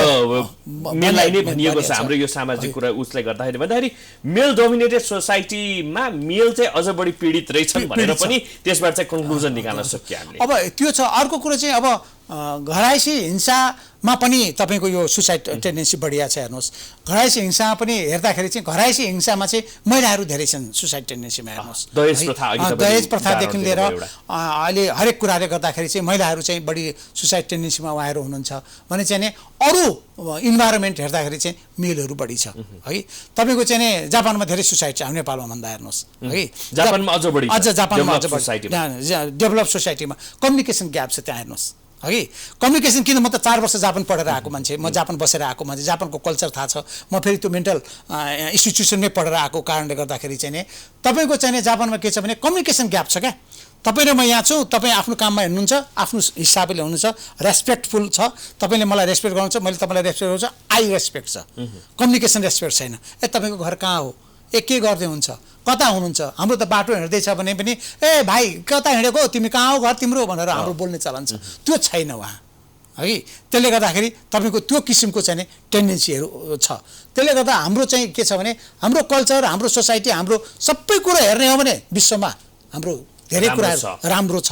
Speaker 1: मेललाई नै भनिएको छ हाम्रो यो सामाजिक कुरा उसले गर्दाखेरि मेल डोमिनेटेड सोसाइटीमा मेल चाहिँ अझ बढी पीडित रहेछन् भनेर पनि त्यसबाट चाहिँ कन्क्लुजन निकाल्न सकियो हामीले।
Speaker 2: अब त्यो छ। अर्को कुरो चाहिँ अब घरायसी हिंसामा पनि तपाईँको यो सुसाइड टेन्डेन्सी बढिया छ, हेर्नुहोस्। घरायसी हिंसामा पनि हेर्दाखेरि चाहिँ घरायसी हिंसामा चाहिँ महिलाहरू धेरै छन् सुसाइड टेन्डेन्सीमा, हेर्नुहोस्। दहेज प्रथादेखि लिएर अहिले हरेक कुराले गर्दाखेरि चाहिँ महिलाहरू चाहिँ बढी सुसाइड टेन्डेन्सीमा उहाँहरू हुनुहुन्छ भने चाहिँ नि अरू इन्भाइरोमेन्ट हेर्दाखेरि चाहिँ मेलहरू बढी छ है। तपाईँको चाहिँ नि जापानमा धेरै सुसाइड छ, हाम्रो नेपालमा भन्दा हेर्नुहोस् है।
Speaker 1: जापानमा अझ बढी,
Speaker 2: जापानमा अझ बढी, डेभलप सोसाइटीमा कम्युनिकेसन ग्याप छ त्यहाँ, हेर्नुहोस् है। कम्युनिकेसन किन, म त 4 वर्ष जापान पढेर आएको मान्छे, म जापान बसेर आएको मान्छे, जापानको कल्चर थाहा छ, म फेरि त्यो मेन्टल इन्स्टिट्युसनमै पढेर आएको कारणले गर्दाखेरि चाहिँ नि तपाईँको चाहिँ नि जापानमा के छ भने कम्युनिकेसन ग्याप छ क्या। तपाईँ र म यहाँ छु, तपाईँ आफ्नो काममा हिँड्नुहुन्छ, आफ्नो हिसाबले हुनुहुन्छ, रेस्पेक्टफुल छ, तपाईँले मलाई रेस्पेक्ट गर्नुहुन्छ, मैले तपाईँलाई रेस्पेक्ट गर्छु, आई रेस्पेक्ट छ। कम्युनिकेसन रेस्पेक्ट छैन। तपाईको घर कहाँ हो, के गर्दै हुन्छ, कता हुनुहुन्छ, हाम्रो त बाटो हिँड्दैछ भने पनि ए भाइ कता हिँडेको, तिमी कहाँ हो, घर तिम्रो भनेर हाम्रो बोल्ने चलन छ, त्यो छैन वहाँ है। त्यसले गर्दाखेरि तपाईँको त्यो किसिमको चाहिँ टेन्डेन्सीहरू छ। त्यसले गर्दा हाम्रो चाहिँ के छ भने हाम्रो कल्चर, हाम्रो सोसाइटी, हाम्रो सबै कुरो हेर्ने हो भने विश्वमा हाम्रो धेरै कुराहरू राम्रो छ।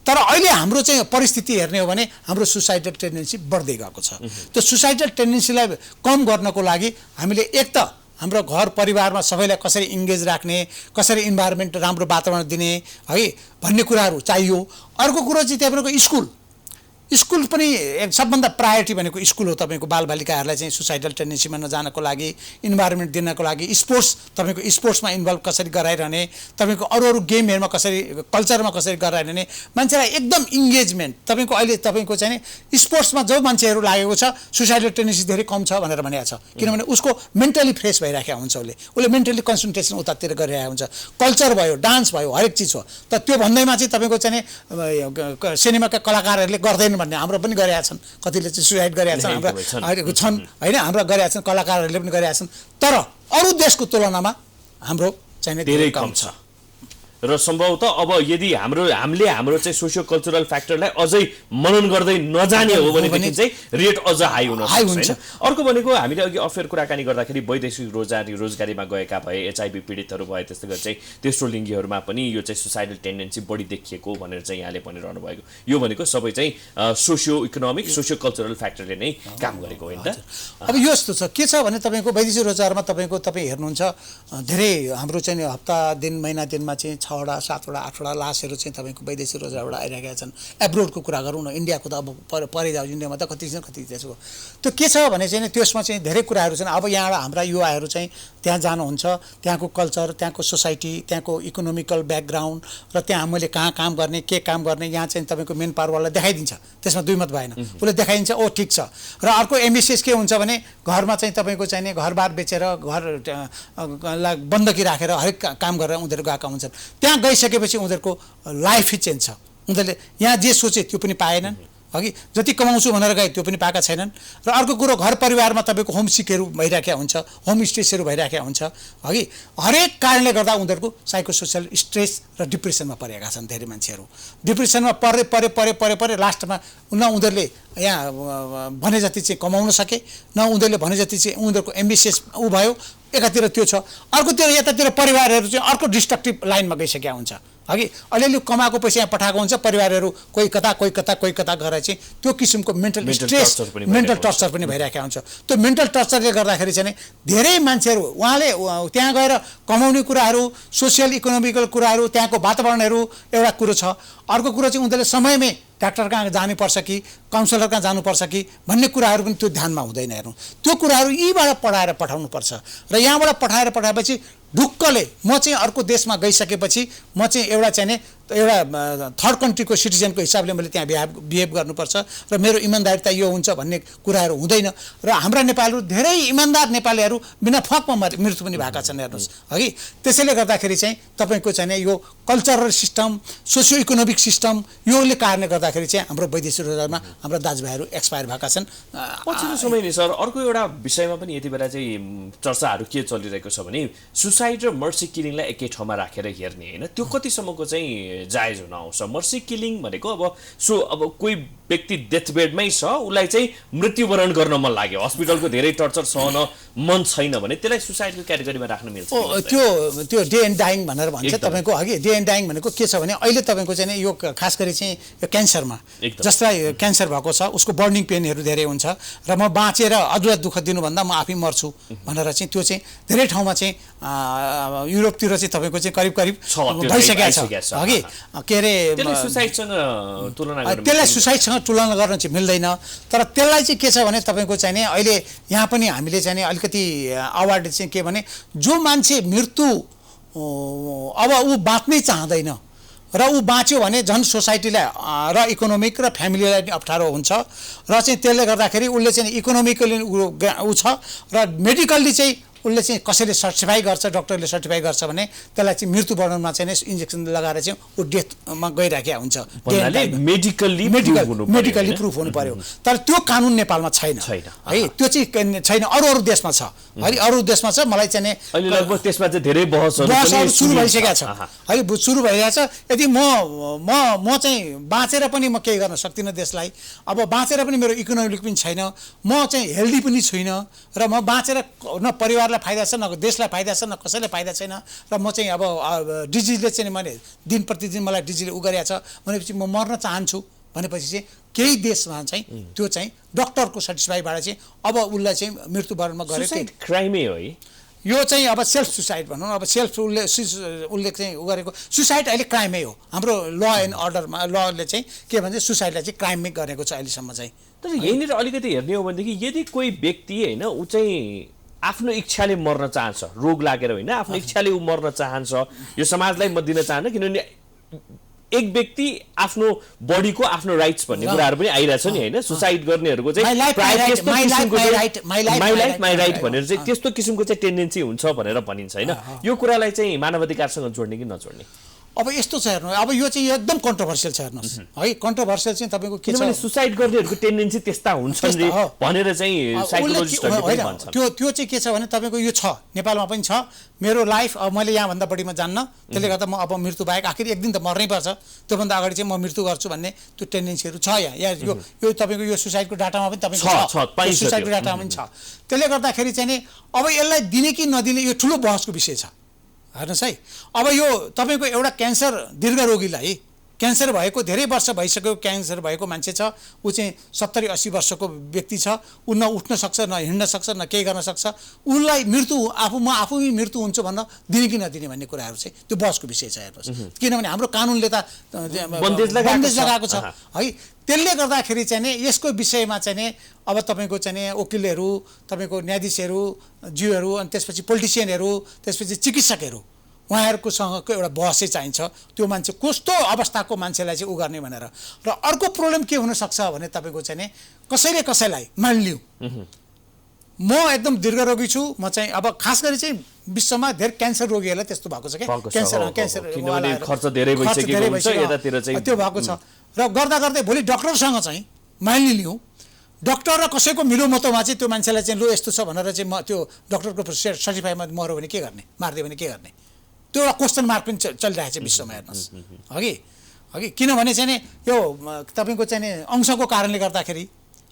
Speaker 2: तर अहिले हाम्रो चाहिँ परिस्थिति हेर्ने हो भने हाम्रो सुसाइडल टेन्डेन्सी बढ्दै गएको छ। त्यो सुसाइडल टेन्डेन्सीलाई कम गर्नको लागि हामीले एक त हाम्रो घर परिवारमा सबैलाई कसरी इन्गेज राख्ने, कसरी इन्भाइरोमेन्ट राम्रो वातावरण दिने है भन्ने कुराहरू चाहियो। अर्को कुरो चाहिँ तपाईँको स्कुल पनि सबभन्दा प्रायोरिटी भनेको स्कुल हो। तपाईँको बालबालिकाहरूलाई चाहिँ सुसाइडल टेन्डेन्सीमा नजानको लागि, इन्भाइरोमेन्ट दिनको लागि स्पोर्ट्स, तपाईँको स्पोर्ट्समा इन्भल्भ कसरी गराइरहने, तपाईँको अरू गेमहरूमा कसरी, कल्चरमा कसरी गराइरहने, मान्छेलाई एकदम इन्गेजमेन्ट। तपाईँको अहिले तपाईँको चाहिँ स्पोर्ट्समा जो मान्छेहरू लागेको छ सुसाइडल टेन्डेन्सी धेरै कम छ भनेर भनेको छ, किनभने उसको मेन्टली फ्रेस भइराखेको हुन्छ, उसले मेन्टली कन्सन्ट्रेसन उतातिर गरिरहेको हुन्छ। कल्चर भयो, डान्स भयो, हरेक चिज हो। त त्यो भन्दैमा चाहिँ तपाईँको चाहिँ सिनेमाका कलाकारहरूले गर्दैन भन्ने, हाम्रो पनि गरेका छन्, कतिले चाहिँ सुसाइड गरेका छन्, हाम्रा छन् होइन, हाम्रा गरेका छन्, कलाकारहरूले पनि गरेका छन्। तर अरू देशको तुलनामा हाम्रो चाहिँ
Speaker 1: धेरै कम छ। र सम्भवतः अब यदि हामीले हाम्रो चाहिँ सोसियो कल्चरल फ्याक्टरलाई अझै मनन गर्दै नजाने हो भनेदेखि चाहिँ रेट अझ हाई हुन सक्छ। अर्को भनेको हामीले अघि अफेयर कुराकानी गर्दाखेरि वैदेशिक रोजगारीमा गएका भए, एचआइभी पीडितहरू भए, त्यस्तै गरी चाहिँ तेस्रो लिङ्गीहरूमा पनि यो चाहिँ सुसाइडल टेन्डेन्सी बढी देखिएको भनेर चाहिँ यहाँले भनिरहनु भएको, यो भनेको सबै चाहिँ सोसियो इकोनोमिक, सोसियो कल्चरल फ्याक्टरले नै काम गरेको होइन त।
Speaker 2: अब यो यस्तो छ, के छ भने तपाईँको वैदेशिक रोजगारमा तपाईँ हेर्नुहुन्छ धेरै हाम्रो चाहिँ हप्ता दिन, महिना दिनमा चाहिँ 6वटा 7वटा 8वटा लासहरू चाहिँ तपाईँको वैदेशिक रोजगारबाट आइरहेका छन्। एब्रोडको कुरा गरौँ न, इन्डियाको त अब परे जाऊ, इन्डियामा त कति त्यसको त्यो के छ भने चाहिँ त्यसमा चाहिँ धेरै कुराहरू छन्। अब यहाँबाट हाम्रा युवाहरू चाहिँ त्यहाँ जानुहुन्छ, त्यहाँको कल्चर, त्यहाँको सोसाइटी, त्यहाँको इकोनोमिकल ब्याकग्राउन्ड र त्यहाँ मैले कहाँ काम गर्ने, के काम गर्ने, यहाँ चाहिँ तपाईँको मेन पावरवाला देखाइदिन्छ, त्यसमा दुई मत भएन, उसले देखाइदिन्छ, ओ ठिक छ। र अर्को एमबिसिएस के हुन्छ भने घरमा चाहिँ तपाईँको चाहिँ घरबार बेचेर, घरलाई बन्दकी राखेर हरेक काम गरेर उनीहरू गएका हुन्छन्। त्यहाँ गइसकेपछि उनीहरूको लाइफै चेन्ज छ। उनीहरूले यहाँ जे सोचे त्यो पनि पाएनन्, अघि जति कमाउँछु भनेर गए त्यो पनि पाएका छैनन्। र अर्को कुरो, घर परिवारमा तपाईँको होमसिकहरू भइराखेका हुन्छ, होम स्टेसहरू भइराखेका हुन्छ, अघि हरेक कारणले गर्दा उनीहरूको साइकोसोसियल स्ट्रेस र डिप्रेसनमा परेका छन्। धेरै मान्छेहरू डिप्रेसनमा परे लास्टमा न उनीहरूले यहाँ भने जति चाहिँ कमाउन सके, न उनीहरूले भने जति चाहिँ उनीहरूको एम्बिसियस भयो, एकातिर त्यो छ। अर्कोतिर यतातिर परिवारहरू चाहिँ अर्को डिस्ट्रक्टिभ लाइनमा गइसकेका हुन्छ। अघि अलिअलि कमाएको पैसा यहाँ पठाएको हुन्छ, परिवारहरू कोही कता गरेर चाहिँ त्यो किसिमको मेन्टल स्ट्रेस, मेन्टल टर्चर पनि भइरहेको हुन्छ। त्यो मेन्टल टर्चरले गर्दाखेरि चाहिँ धेरै मान्छेहरू उहाँले त्यहाँ गएर कमाउने कुराहरू, सोसियल इकोनोमिकल कुराहरू, त्यहाँको वातावरणहरू एउटा कुरो छ। अर्को कुरो चाहिँ उनीहरूले समयमै डाक्टर कहाँ जानुपर्छ कि काउन्सिलर कहाँ जानुपर्छ कि भन्ने कुराहरू पनि त्यो ध्यानमा हुँदैन। हेर्नु, त्यो कुराहरू यहीँबाट पढाएर पठाउनुपर्छ। र यहाँबाट पठाएपछि ढुक्कले म चाहिँ अर्को देशमा गइसकेपछि म चाहिँ एउटा थर्ड कन्ट्रीको सिटिजनको हिसाबले मैले त्यहाँ बिहेभ गर्नुपर्छ र मेरो इमान्दारिता यो हुन्छ भन्ने कुराहरू हुँदैन। र हाम्रा नेपालीहरू धेरै इमान्दार नेपालीहरू बिना फकमा मृत्यु पनि भएका छन्। हेर्नुहोस् अघि, त्यसैले गर्दाखेरि चाहिँ तपाईँको चाहिँ यो cultural system, socio economic system, योले कारणले गर्दाखेरि चाहिँ हाम्रो वैदेशिक रोजगारमा हाम्रा दाजुभाइहरू एक्सपायर भएका छन्।
Speaker 1: पछिल्लो समयले सर अर्को एउटा विषयमा पनि यति बेला चाहिँ चर्चाहरू के चलिरहेको छ भने सुसाइड र मर्सी किलिङलाई एकै ठाउँमा राखेर हेर्ने होइन, त्यो कतिसम्मको चाहिँ जायज हुन आउँछ। मर्सी किलिङ भनेको अब कोही व्यक्ति डेथ बेडमै छ, उसलाई चाहिँ मृत्युवरण गर्न मन लाग्यो, हस्पिटलको धेरै टर्चर सहन मन छैन भने त्यसलाई सुसाइडको क्याटेगोरीमा राख्न मिल्छ।
Speaker 2: त्यो डे एन्ड डाइङ भनेर भन्छ तपाईँको। अघि डे एन्ड डाइङ भनेको के छ भने अहिले तपाईँको चाहिँ यो खास गरी चाहिँ यो क्यान्सरमा, जसलाई क्यान्सर भएको छ उसको बर्निङ पेनहरू धेरै हुन्छ र म बाँचेर अझ दुःख दिनुभन्दा म आफै मर्छु भनेर चाहिँ त्यो चाहिँ धेरै ठाउँमा चाहिँ युरोपतिर चाहिँ तपाईँको चाहिँ करिब भइसकेको छ। अघि के अरे त्यसलाई सुसाइडसँग तुलना गर्न चाहिँ मिल्दैन। तर त्यसलाई चाहिँ के छ भने तपाईँको चाहिँ नि अहिले यहाँ पनि हामीले चाहिँ अलिकति अवार्ड चाहिँ के भने जो मान्छे मृत्यु अब ऊ बाँच्नै चाहँदैन र ऊ बाँच्यो भने झन् सोसाइटीलाई र इकोनोमिक र फ्यामिलीलाई पनि अप्ठ्यारो हुन्छ र चाहिँ त्यसले गर्दाखेरि उसले चाहिँ इकोनोमिकली ऊ छ र मेडिकल्ली चाहिँ उसले चाहिँ कसैले सर्टिफाई गर्छ, डक्टरले सर्टिफाई गर्छ भने त्यसलाई चाहिँ मृत्युवरणमा चाहिँ इन्जेक्सन लगाएर चाहिँ ऊ डेथमा गइराखेको हुन्छ। मेडिकली प्रुफ हुनु पर्यो। तर त्यो कानुन नेपालमा छैन है, त्यो चाहिँ छैन। अरू देशमा छ है, अरू देशमा छ। मलाई चाहिँ
Speaker 1: लगभग त्यसमा चाहिँ धेरै बहसहरू
Speaker 2: सुरु भइसकेको छ है, सुरु भइरहेको छ। यदि म चाहिँ बाँचेर पनि म केही गर्न सक्दिनँ देशलाई, अब बाँचेर पनि मेरो इकोनोमिक पनि छैन, म चाहिँ हेल्दी पनि छुइनँ र म बाँचेर न परिवारलाई फाइदा छ, न देशलाई फाइदा छ, न कसैलाई फाइदा छैन र म चाहिँ अब डिजिजले चाहिँ मैले दिन प्रतिदिन मलाई डिजिजले उ गरेको छ भनेपछि म मर्न चाहन्छु भनेपछि चाहिँ केही देशमा चाहिँ त्यो चाहिँ डक्टरको सेटिस्फाईबाट चाहिँ अब उसलाई चाहिँ मृत्युवरणमा गरेको
Speaker 1: क्राइमै हो है।
Speaker 2: यो चाहिँ अब सेल्फ सुसाइड भनौँ, अब सेल्फ उसले चाहिँ उ गरेको सुसाइड अहिले क्राइमै हो हाम्रो ल एन्ड अर्डरमा। लले चाहिँ के भन्छ सुसाइडलाई चाहिँ क्राइमै गरेको छ अहिलेसम्म चाहिँ।
Speaker 1: तर यहीँनिर अलिकति हेर्ने हो भनेदेखि यदि कोही व्यक्ति होइन ऊ चाहिँ आफ्नो इच्छाले मर्न चाहन्छ, रोग लागेर होइन, आफ्नो इच्छाले ऊ मर्न चाहन्छ, यो समाजलाई म दिन चाहन्न, किनभने एक व्यक्ति आफ्नो बडीको आफ्नो राइट्स भन्ने कुराहरू पनि आइरहेछ नि होइन। सुसाइड गर्नेहरूको चाहिँ प्रायः त्यस्तो किसिमको माई लाइफ माई राइट भनेर चाहिँ त्यस्तो किसिमको चाहिँ टेन्डेन्सी हुन्छ भनेर भनिन्छ होइन। यो कुरालाई चाहिँ मानवाधिकारसँग जोड्ने कि नजोड्ने?
Speaker 2: अब यस्तो छ हेर्नु, अब यो चाहिँ एकदम कन्ट्रोभर्सियल छ हेर्नुहोस् है। कन्ट्रोभर्सियल चाहिँ तपाईँको के छ,
Speaker 1: सुसाइड गर्नेहरूको टेन्डेन्सी त्यस्ता हुन्छन् रे भनेर चाहिँ साइकोलोजिस्टहरूले भन्छन्।
Speaker 2: त्यो चाहिँ के छ भने तपाईँको यो छ नेपालमा पनि छ। मेरो लाइफ अब मैले यहाँभन्दा बढीमा जान्न, त्यसले गर्दा म अब मृत्यु बाहेक आखिर एक दिन त मर्नै पर्छ, त्योभन्दा अगाडि चाहिँ म मृत्यु गर्छु भन्ने त्यो टेन्डेन्सीहरू छ यहाँ। यो तपाईँको यो सुसाइडको डाटामा पनि तपाईँको सुसाइडको डाटामा पनि छ। त्यसले गर्दाखेरि चाहिँ नि अब यसलाई दिने कि नदिने यो ठुलो बहसको विषय छ हेर्नुहोस् है। अब यो तपाईँको एउटा क्यान्सर दीर्घरोगीलाई क्यान्सर भएको धेरै वर्ष भइसक्यो, क्यान्सर भएको मान्छे छ, ऊ चाहिँ 70-80 वर्षको व्यक्ति छ, ऊ न उठ्न सक्छ न हिँड्न सक्छ न केही गर्न सक्छ, उसलाई मृत्यु म आफै मृत्यु हुन्छु भन्न दिने कि नदिने भन्ने कुराहरू चाहिँ त्यो बहसको विषय छ हेर्नुहोस्। किनभने हाम्रो कानुनले त बन्देज लगाएको छ है। त्यसले गर्दाखेरि चाहिँ नि यसको विषयमा चाहिँ नि अब तपाईँको चाहिँ नि वकिलहरू, तपाईँको न्यायाधीशहरू, ज्यूहरू, अनि त्यसपछि पोलिटिसियनहरू, त्यसपछि चिकित्सकहरू, उहाँहरूको सँगको एउटा बहसै चाहिन्छ। त्यो मान्छे कस्तो अवस्थाको मान्छेलाई चाहिँ उ गर्ने भनेर। र अर्को प्रब्लम के हुनसक्छ भने तपाईँको चाहिँ नि कसैले कसैलाई मानिलिउँ म एकदम दीर्घरोगी छु, म चाहिँ अब खास गरी चाहिँ विश्वमा धेरै क्यान्सर रोगीहरूलाई त्यस्तो भएको छ क्या, क्यान्सर
Speaker 1: खर्च धेरै भइसक्यो
Speaker 2: त्यो भएको छ। र गर्दा गर्दै भोलि डक्टरसँग चाहिँ मानिलिउँ डक्टर र कसैको मिलोमतोमा चाहिँ त्यो मान्छेलाई चाहिँ लु यस्तो छ भनेर चाहिँ म त्यो डक्टरको सर्टिफाईमा मऱ्यो भने के गर्ने, मारिदियो भने के गर्ने, त्यो एउटा क्वेसन मार्क पनि चलिरहेको छ विश्वमा हेर्नुहोस् हगि। किनभने चाहिँ नि यो तपाईँको चाहिँ नि अंशको कारणले गर्दाखेरि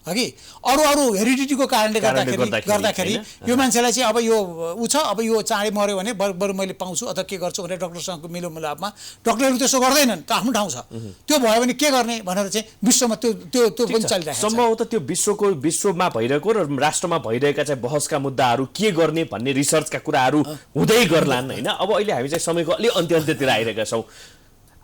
Speaker 2: हगि अरू हेरिडिटीको कारणले गर्दाखेरि यो मान्छेलाई चाहिँ अब यो ऊ छ, अब यो चाँडै मऱ्यो भने बरु मैले पाउँछु अथवा के गर्छु भनेर डक्टरसँगको मिलोमिलापमा डक्टरहरू त्यसो गर्दैनन् त, आफ्नो ठाउँ छ। त्यो भयो भने के गर्ने भनेर चाहिँ विश्वमा त्यो पनि चलिरहेको छ।
Speaker 1: सम्भवतः त्यो विश्वमा भइरहेको र राष्ट्रमा भइरहेका चाहिँ बहसका मुद्दाहरू के गर्ने भन्ने रिसर्चका कुराहरू हुँदै गर्लान् होइन। अब अहिले हामी चाहिँ समयको अलि अन्त्यतिर आइरहेका छौँ।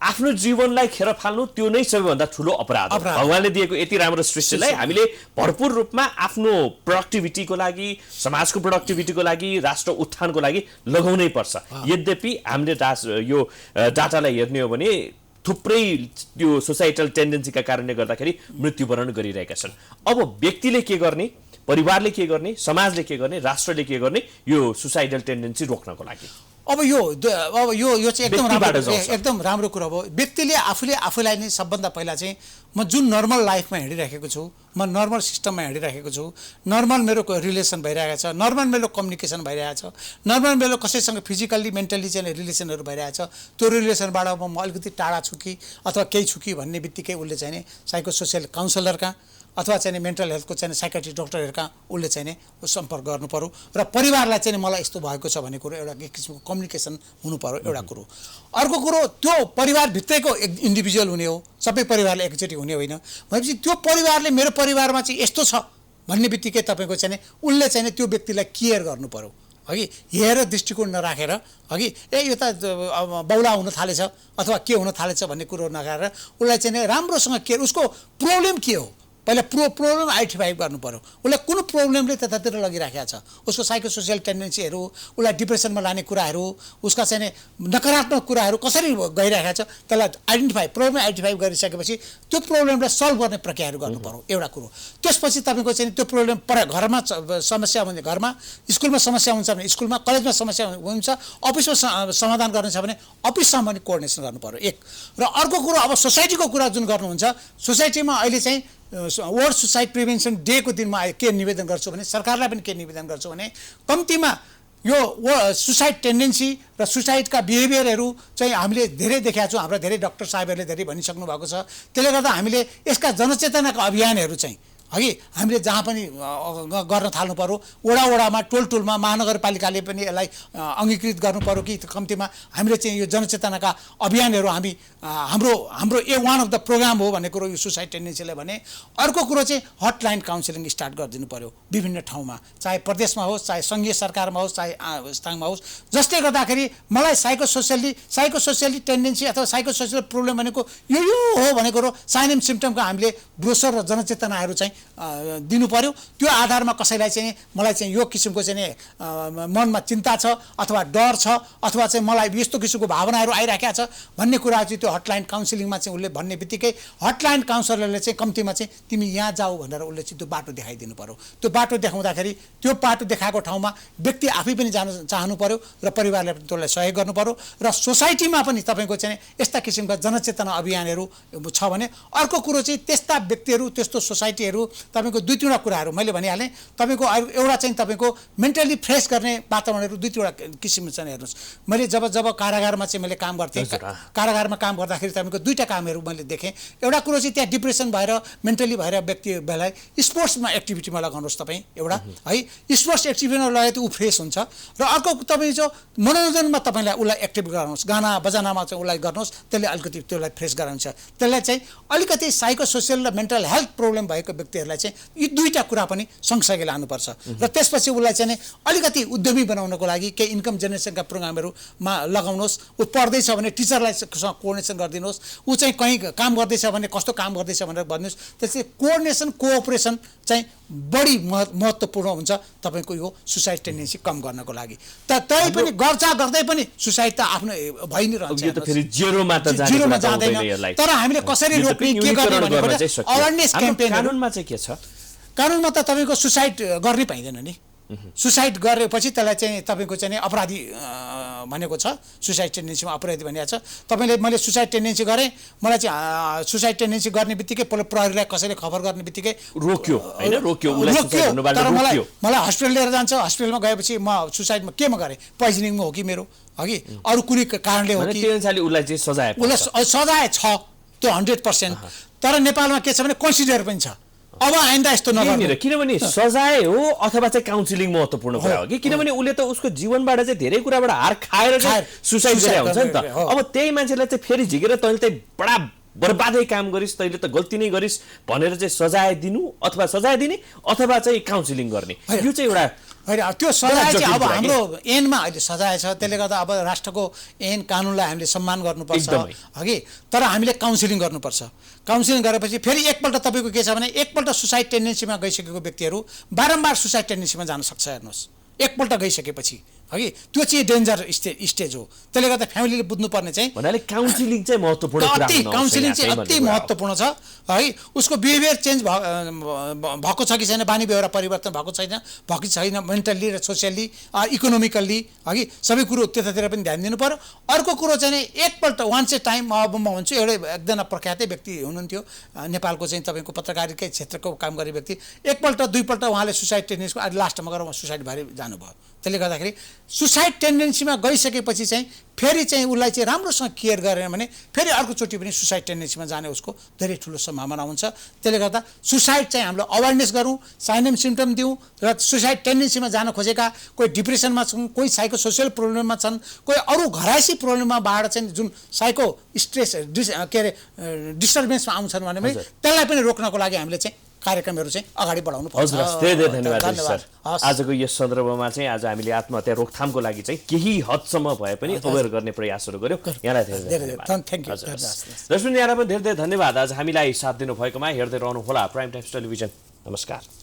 Speaker 1: आफ्नो जीवनलाई खेर फाल्नु त्यो नै सबैभन्दा ठुलो अपराध हो। भगवानले दिएको यति राम्रो सृष्टिलाई हामीले भरपुर रूपमा आफ्नो प्रोडक्टिभिटीको लागि, समाजको प्रोडक्टिभिटीको लागि, राष्ट्र उत्थानको लागि लगाउनै पर्छ। यद्यपि हामीले यो डाटालाई हेर्ने हो भने थुप्रै त्यो सोसाइटल टेन्डेन्सीका कारणले गर्दाखेरि मृत्युवरण गरिरहेका छन्। अब व्यक्तिले के गर्ने, परिवारले के गर्ने, समाजले के गर्ने, राष्ट्रले के गर्ने यो सुसाइडल टेन्डेन्सी रोक्नको लागि?
Speaker 2: अब यो चाहिँ एकदम राम्रो कुरा हो। व्यक्तिले आफूलाई नै सबभन्दा पहिला चाहिँ म जुन नर्मल लाइफमा हिँडिरहेको छु, म नर्मल सिस्टममा हिँडिरहेको छु, नर्मल मेरो रिलेसन भइरहेको छ, नर्मल मेरो कम्युनिकेसन भइरहेको छ, नर्मल मेरो कसैसँग फिजिकल्ली मेन्टल्ली चाहिँ रिलेसनहरू भइरहेको छ, त्यो रिलेसनबाट म अलिकति टाढा छु कि अथवा केही छु कि भन्ने बित्तिकै उसले चाहिँ नि साइकोसोसियल काउन्सलर कहाँ अथवा चाहिँ मेन्टल हेल्थको चाहिँ साइकेट्रिक डक्टरहरू कहाँ उसले चाहिँ नि सम्पर्क गर्नु पर्यो। र परिवारलाई चाहिँ मलाई यस्तो भएको छ भन्ने कुरो एउटा एक किसिमको कम्युनिकेसन हुनु पर्यो एउटा कुरो। अर्को कुरो त्यो परिवारभित्रैको इन्डिभिजुअल हुने हो, सबै परिवारले एकचोटि हुने होइन। भनेपछि त्यो परिवारले मेरो परिवारमा चाहिँ यस्तो छ भन्ने बित्तिकै तपाईँको चाहिँ उसले चाहिँ त्यो व्यक्तिलाई केयर गर्नु पर्यो हगि। हेरेर दृष्टिकोण नराखेर हगि यो त बौला हुन थालेछ अथवा के हुन थालेछ भन्ने कुरो नगरेर उसलाई चाहिँ राम्रोसँग केयर, उसको प्रब्लम के हो पहिला प्रब्लम आइडेन्टिफाई गर्नु पर्यो। उसलाई कुन प्रब्लमले त्यतातिर लगिराखेको छ, उसको साइकोसोसियल टेन्डेन्सीहरू, उसलाई डिप्रेसनमा लाने कुराहरू, उसका चाहिँ नकारात्मक कुराहरू कसरी गइरहेको छ त्यसलाई प्रब्लम आइडेन्टिफाई गरिसकेपछि त्यो प्रब्लमलाई सल्भ गर्ने प्रक्रियाहरू गर्नु पर्यो एउटा कुरो। त्यसपछि तपाईँको चाहिँ त्यो प्रब्लम घरमा समस्या भने घरमा, स्कुलमा समस्या हुन्छ भने स्कुलमा, कलेजमा समस्या हुन्छ, अफिसमा समाधान गर्ने छ भने अफिससम्म पनि कोअर्डिनेसन गर्नु पर्यो एक। र अर्को कुरो अब सोसाइटीको कुरा जुन गर्नुहुन्छ, सोसाइटीमा अहिले चाहिँ वर्ल्ड सुसाइड प्रिभेन्सन डेको दिनमा के निवेदन गर्छु भने सरकारलाई पनि के निवेदन गर्छु भने कम्तीमा यो सुसाइड टेन्डेन्सी र सुसाइडका बिहेभियरहरू चाहिँ हामीले धेरै देखाएको छौँ। हाम्रा धेरै डाक्टर साहेबहरूले धेरै भनिसक्नु भएको छ। त्यसले गर्दा हामीले यसका जनचेतनाका अभियानहरू चाहिँ हगि हामीले जहाँ पनि गर्न थाल्नु पर्यो, वडामा टोलमा महानगरपालिकाले पनि यसलाई अङ्गीकृत गर्नु पर्यो कि कम्तीमा हामीले चाहिँ यो जनचेतनाका अभियानहरू हामी हाम्रो वान अफ द प्रोग्राम हो भन्ने कुरो यो सुसाइड टेन्डेन्सीले भने। अर्को कुरो चाहिँ हटलाइन काउन्सिलिङ स्टार्ट गरिदिनु पर्यो विभिन्न ठाउँमा, चाहे प्रदेशमा होस्, चाहे सङ्घीय सरकारमा होस्, चाहे स्थानमा होस्, जसले गर्दाखेरि मलाई साइकोसोसियली टेन्डेन्सी अथवा साइकोसोसियल प्रब्लम भनेको यो हो भनेको कुरो साइन एन्ड सिम्पटमको हामीले ब्रोसर र जनचेतनाहरू चाहिँ दिनु पर्यो। त्यो आधारमा कसैलाई चाहिँ मलाई चाहिँ यो किसिमको चाहिँ मनमा चिन्ता छ अथवा डर छ अथवा चाहिँ मलाई यस्तो किसिमको भावनाहरू आइराखेका छ भन्ने कुरा चाहिँ त्यो हटलाइन काउन्सिलिङमा चाहिँ उसले भन्ने बित्तिकै हटलाइन काउन्सिलरले चाहिँ कम्तीमा चाहिँ तिमी यहाँ जाऊ भनेर उसले चाहिँ त्यो बाटो देखाइदिनु पर्यो। त्यो बाटो देखाउँदाखेरि त्यो बाटो देखाएको ठाउँमा व्यक्ति आफै पनि जान चाहनु पर्यो र परिवारले पनि त्यसलाई सहयोग गर्नु पर्यो र सोसाइटीमा पनि तपाईँको चाहिँ यस्ता किसिमका जनचेतना अभियानहरू छ भने। अर्को कुरो चाहिँ त्यस्ता व्यक्तिहरू, त्यस्तो सोसाइटीहरू तपाईँको दुई तिनवटा कुराहरू मैले भनिहालेँ। तपाईँको एउटा चाहिँ तपाईँको मेन्टली फ्रेस गर्ने वातावरणहरू दुई तिनवटा किसिम छन्। हेर्नुहोस्, मैले जब कारागारमा चाहिँ मैले काम गर्थेँ, कारागारमा काम गर्दाखेरि तपाईँको दुईवटा कामहरू मैले देखेँ। एउटा कुरो चाहिँ त्यहाँ डिप्रेसन भएर मेन्टली भएर व्यक्तिलाई स्पोर्ट्समा एक्टिभिटीमा लगाउनुहोस् तपाईँ एउटा है, स्पोर्ट्स एक्टिभिटीमा लगाए त ऊ फ्रेस हुन्छ। र अर्को तपाईँ जो मनोरञ्जनमा तपाईँलाई उसलाई एक्टिभ गराउनुहोस्, गाना बजानामा चाहिँ उसलाई गर्नुहोस्, त्यसले अलिकति त्यसलाई फ्रेस गराउँछ। त्यसलाई चाहिँ अलिकति साइकोसोसियल र मेन्टल हेल्थ प्रब्लम भएको व्यक्तिहरूलाई चाहिँ यी दुईवटा कुरा पनि सँगसँगै लानुपर्छ। र त्यसपछि उसलाई चाहिँ अलिकति उद्यमी बनाउनको लागि केही इन्कम जेनेरेसनका प्रोग्रामहरूमा लगाउनुहोस्। ऊ पढ्दैछ भने टिचरलाई कोअर्डिनेसन गरिदिनुहोस्, ऊ चाहिँ कहीँ काम गर्दैछ भने कस्तो काम गर्दैछ भनेर भनिदिनुहोस्। त्यसले कोअर्डिनेसन कोअपरेसन चाहिँ बढी महत्त्वपूर्ण हुन्छ तपाईँको यो सुसाइड टेन्डेन्सी कम गर्नको लागि। तै पनि गर्दै पनि सुसाइड त आफ्नो भइ नै रहन्छ,
Speaker 1: जिरोमा
Speaker 2: जाँदैन। तर हामीले कसरी रोक्ने के गर्ने भनेको अवेरनेस क्याम्पेन।
Speaker 1: कानुनमा चाहिँ के छ?
Speaker 2: कानुनमा त तपाईँको सुसाइड गर्नै पाइँदैन नि। सुसाइड गरेपछि त्यसलाई चाहिँ तपाईँको चाहिँ अपराधी भनेको छ, सुसाइड टेन्डेन्सीमा अपराधी भनिएको छ। तपाईँले मैले सुसाइड टेन्डेन्सी गरेँ, मलाई चाहिँ सुसाइड टेन्डेन्सी गर्ने बित्तिकै प्रहरीलाई कसैले खबर गर्ने बित्तिकै
Speaker 1: रोक्यो।
Speaker 2: तर मलाई हस्पिटल लिएर जान्छ, हस्पिटलमा गएपछि म सुसाइडमा केमा गरेँ, पोइजनिङमा हो कि मेरो अघि अरू कुनै कारणले हो कि
Speaker 1: उसलाई
Speaker 2: सजाय छ त्यो 100%। तर नेपालमा के छ भने कन्सिडर पनि छ। अब आइन्दा यस्तो नगर्नु,
Speaker 1: किनभने सजाय हो अथवा चाहिँ काउन्सिलिङ महत्त्वपूर्ण कुरा हो कि, किनभने उसले त उसको जीवनबाट चाहिँ धेरै कुराबाट हार खाएर सुसाइड गरे हुन्छ नि त। अब त्यही मान्छेलाई चाहिँ फेरि झिकेर तैँले चाहिँ बडा बर्बादै काम गरिस्, तैँले त गल्ती नै गरिस् भनेर चाहिँ सजाय दिनु अथवा सजाय दिने अथवा चाहिँ काउन्सिलिङ गर्ने, यो चाहिँ एउटा
Speaker 2: होइन। त्यो सजाय चाहिँ अब हाम्रो ऐनमा अहिले सजाय छ, त्यसले गर्दा अब राष्ट्रको ऐन कानुनलाई हामीले सम्मान गर्नुपर्छ हगि। तर हामीले काउन्सिलिङ गर्नुपर्छ। काउन्सिलिङ गरेपछि फेरि एकपल्ट तपाईँको के छ भने एकपल्ट सुसाइड टेन्डेन्सीमा गइसकेको व्यक्तिहरू बारम्बार सुसाइड टेन्डेन्सीमा जान सक्छ। हेर्नुहोस्, एकपल्ट गइसकेपछि हगि त्यो चाहिँ डेन्जर स्टेज हो। त्यसले गर्दा फ्यामिलीले बुझ्नुपर्ने चाहिँ
Speaker 1: भन्नाले काउन्सिलिङ चाहिँ महत्त्वपूर्ण कुरा हो।
Speaker 2: काउन्सिलिङ चाहिँ अति महत्त्वपूर्ण छ है। उसको बिहेभियर चेन्ज भएको छ कि छैन, बानी व्यवहार परिवर्तन भएको छैन, मेन्टल्ली र सोसियल्ली इकोनोमिकल्ली हगि सबै कुरो त्यतातिर पनि ध्यान दिनु पर्यो। अर्को कुरो चाहिँ एकपल्ट वान्स ए टाइम, अब म भन्छु एकजना प्रख्यातै व्यक्ति हुनुहुन्थ्यो नेपालको चाहिँ तपाईँको पत्रकारिता क्षेत्रको काम गर्ने व्यक्ति, एकपल्ट दुईपल्ट उहाँले सुसाइड टेन्डेन्सीको लास्टमा गएर उहाँ सुसाइड भएर जानुभयो। त्यसले गर्दाखेरि सुसाइड टेन्डेन्सीमा गइसकेपछि चाहिँ फेरि चाहिँ उसलाई चाहिँ राम्रोसँग केयर गरेन भने फेरि अर्कोचोटि पनि सुसाइड टेन्डेन्सीमा जाने उसको धेरै ठुलो सम्भावना हुन्छ। त्यसले गर्दा सुसाइड चाहिँ हामीले अवेरनेस गरौँ, साइन एन्ड सिम्पटम दिउँ र सुसाइड टेन्डेन्सीमा जान खोजेका कोही डिप्रेसनमा छन्, कोही साइको सोसियल प्रब्लममा छन्, कोही अरू घरायसी प्रब्लममाबाट चाहिँ जुन साइको स्ट्रेस डिस्टर्बेन्समा आउँछन् भने त्यसलाई पनि रोक्नको लागि हामीले चाहिँ कार्यक्रमहरू चाहिँ अगाडि बढाउनु पर्छ।
Speaker 1: धेरै धेरै धन्यवाद सर। आजको यस सन्दर्भमा चाहिँ आज हामीले आत्महत्या रोकथामको लागि चाहिँ केही हदसम्म भए पनि अवेर गर्ने प्रयासहरू गर्यो। यहाँलाई धेरै धन्यवाद।
Speaker 2: Thank you.
Speaker 1: दर्शक यहाँलाई पनि धेरै धेरै धन्यवाद आज हामीलाई साथ दिनुभएकोमा। हेर्दै रहनुहोला प्राइम टाइम्स टेलिभिजन। नमस्कार।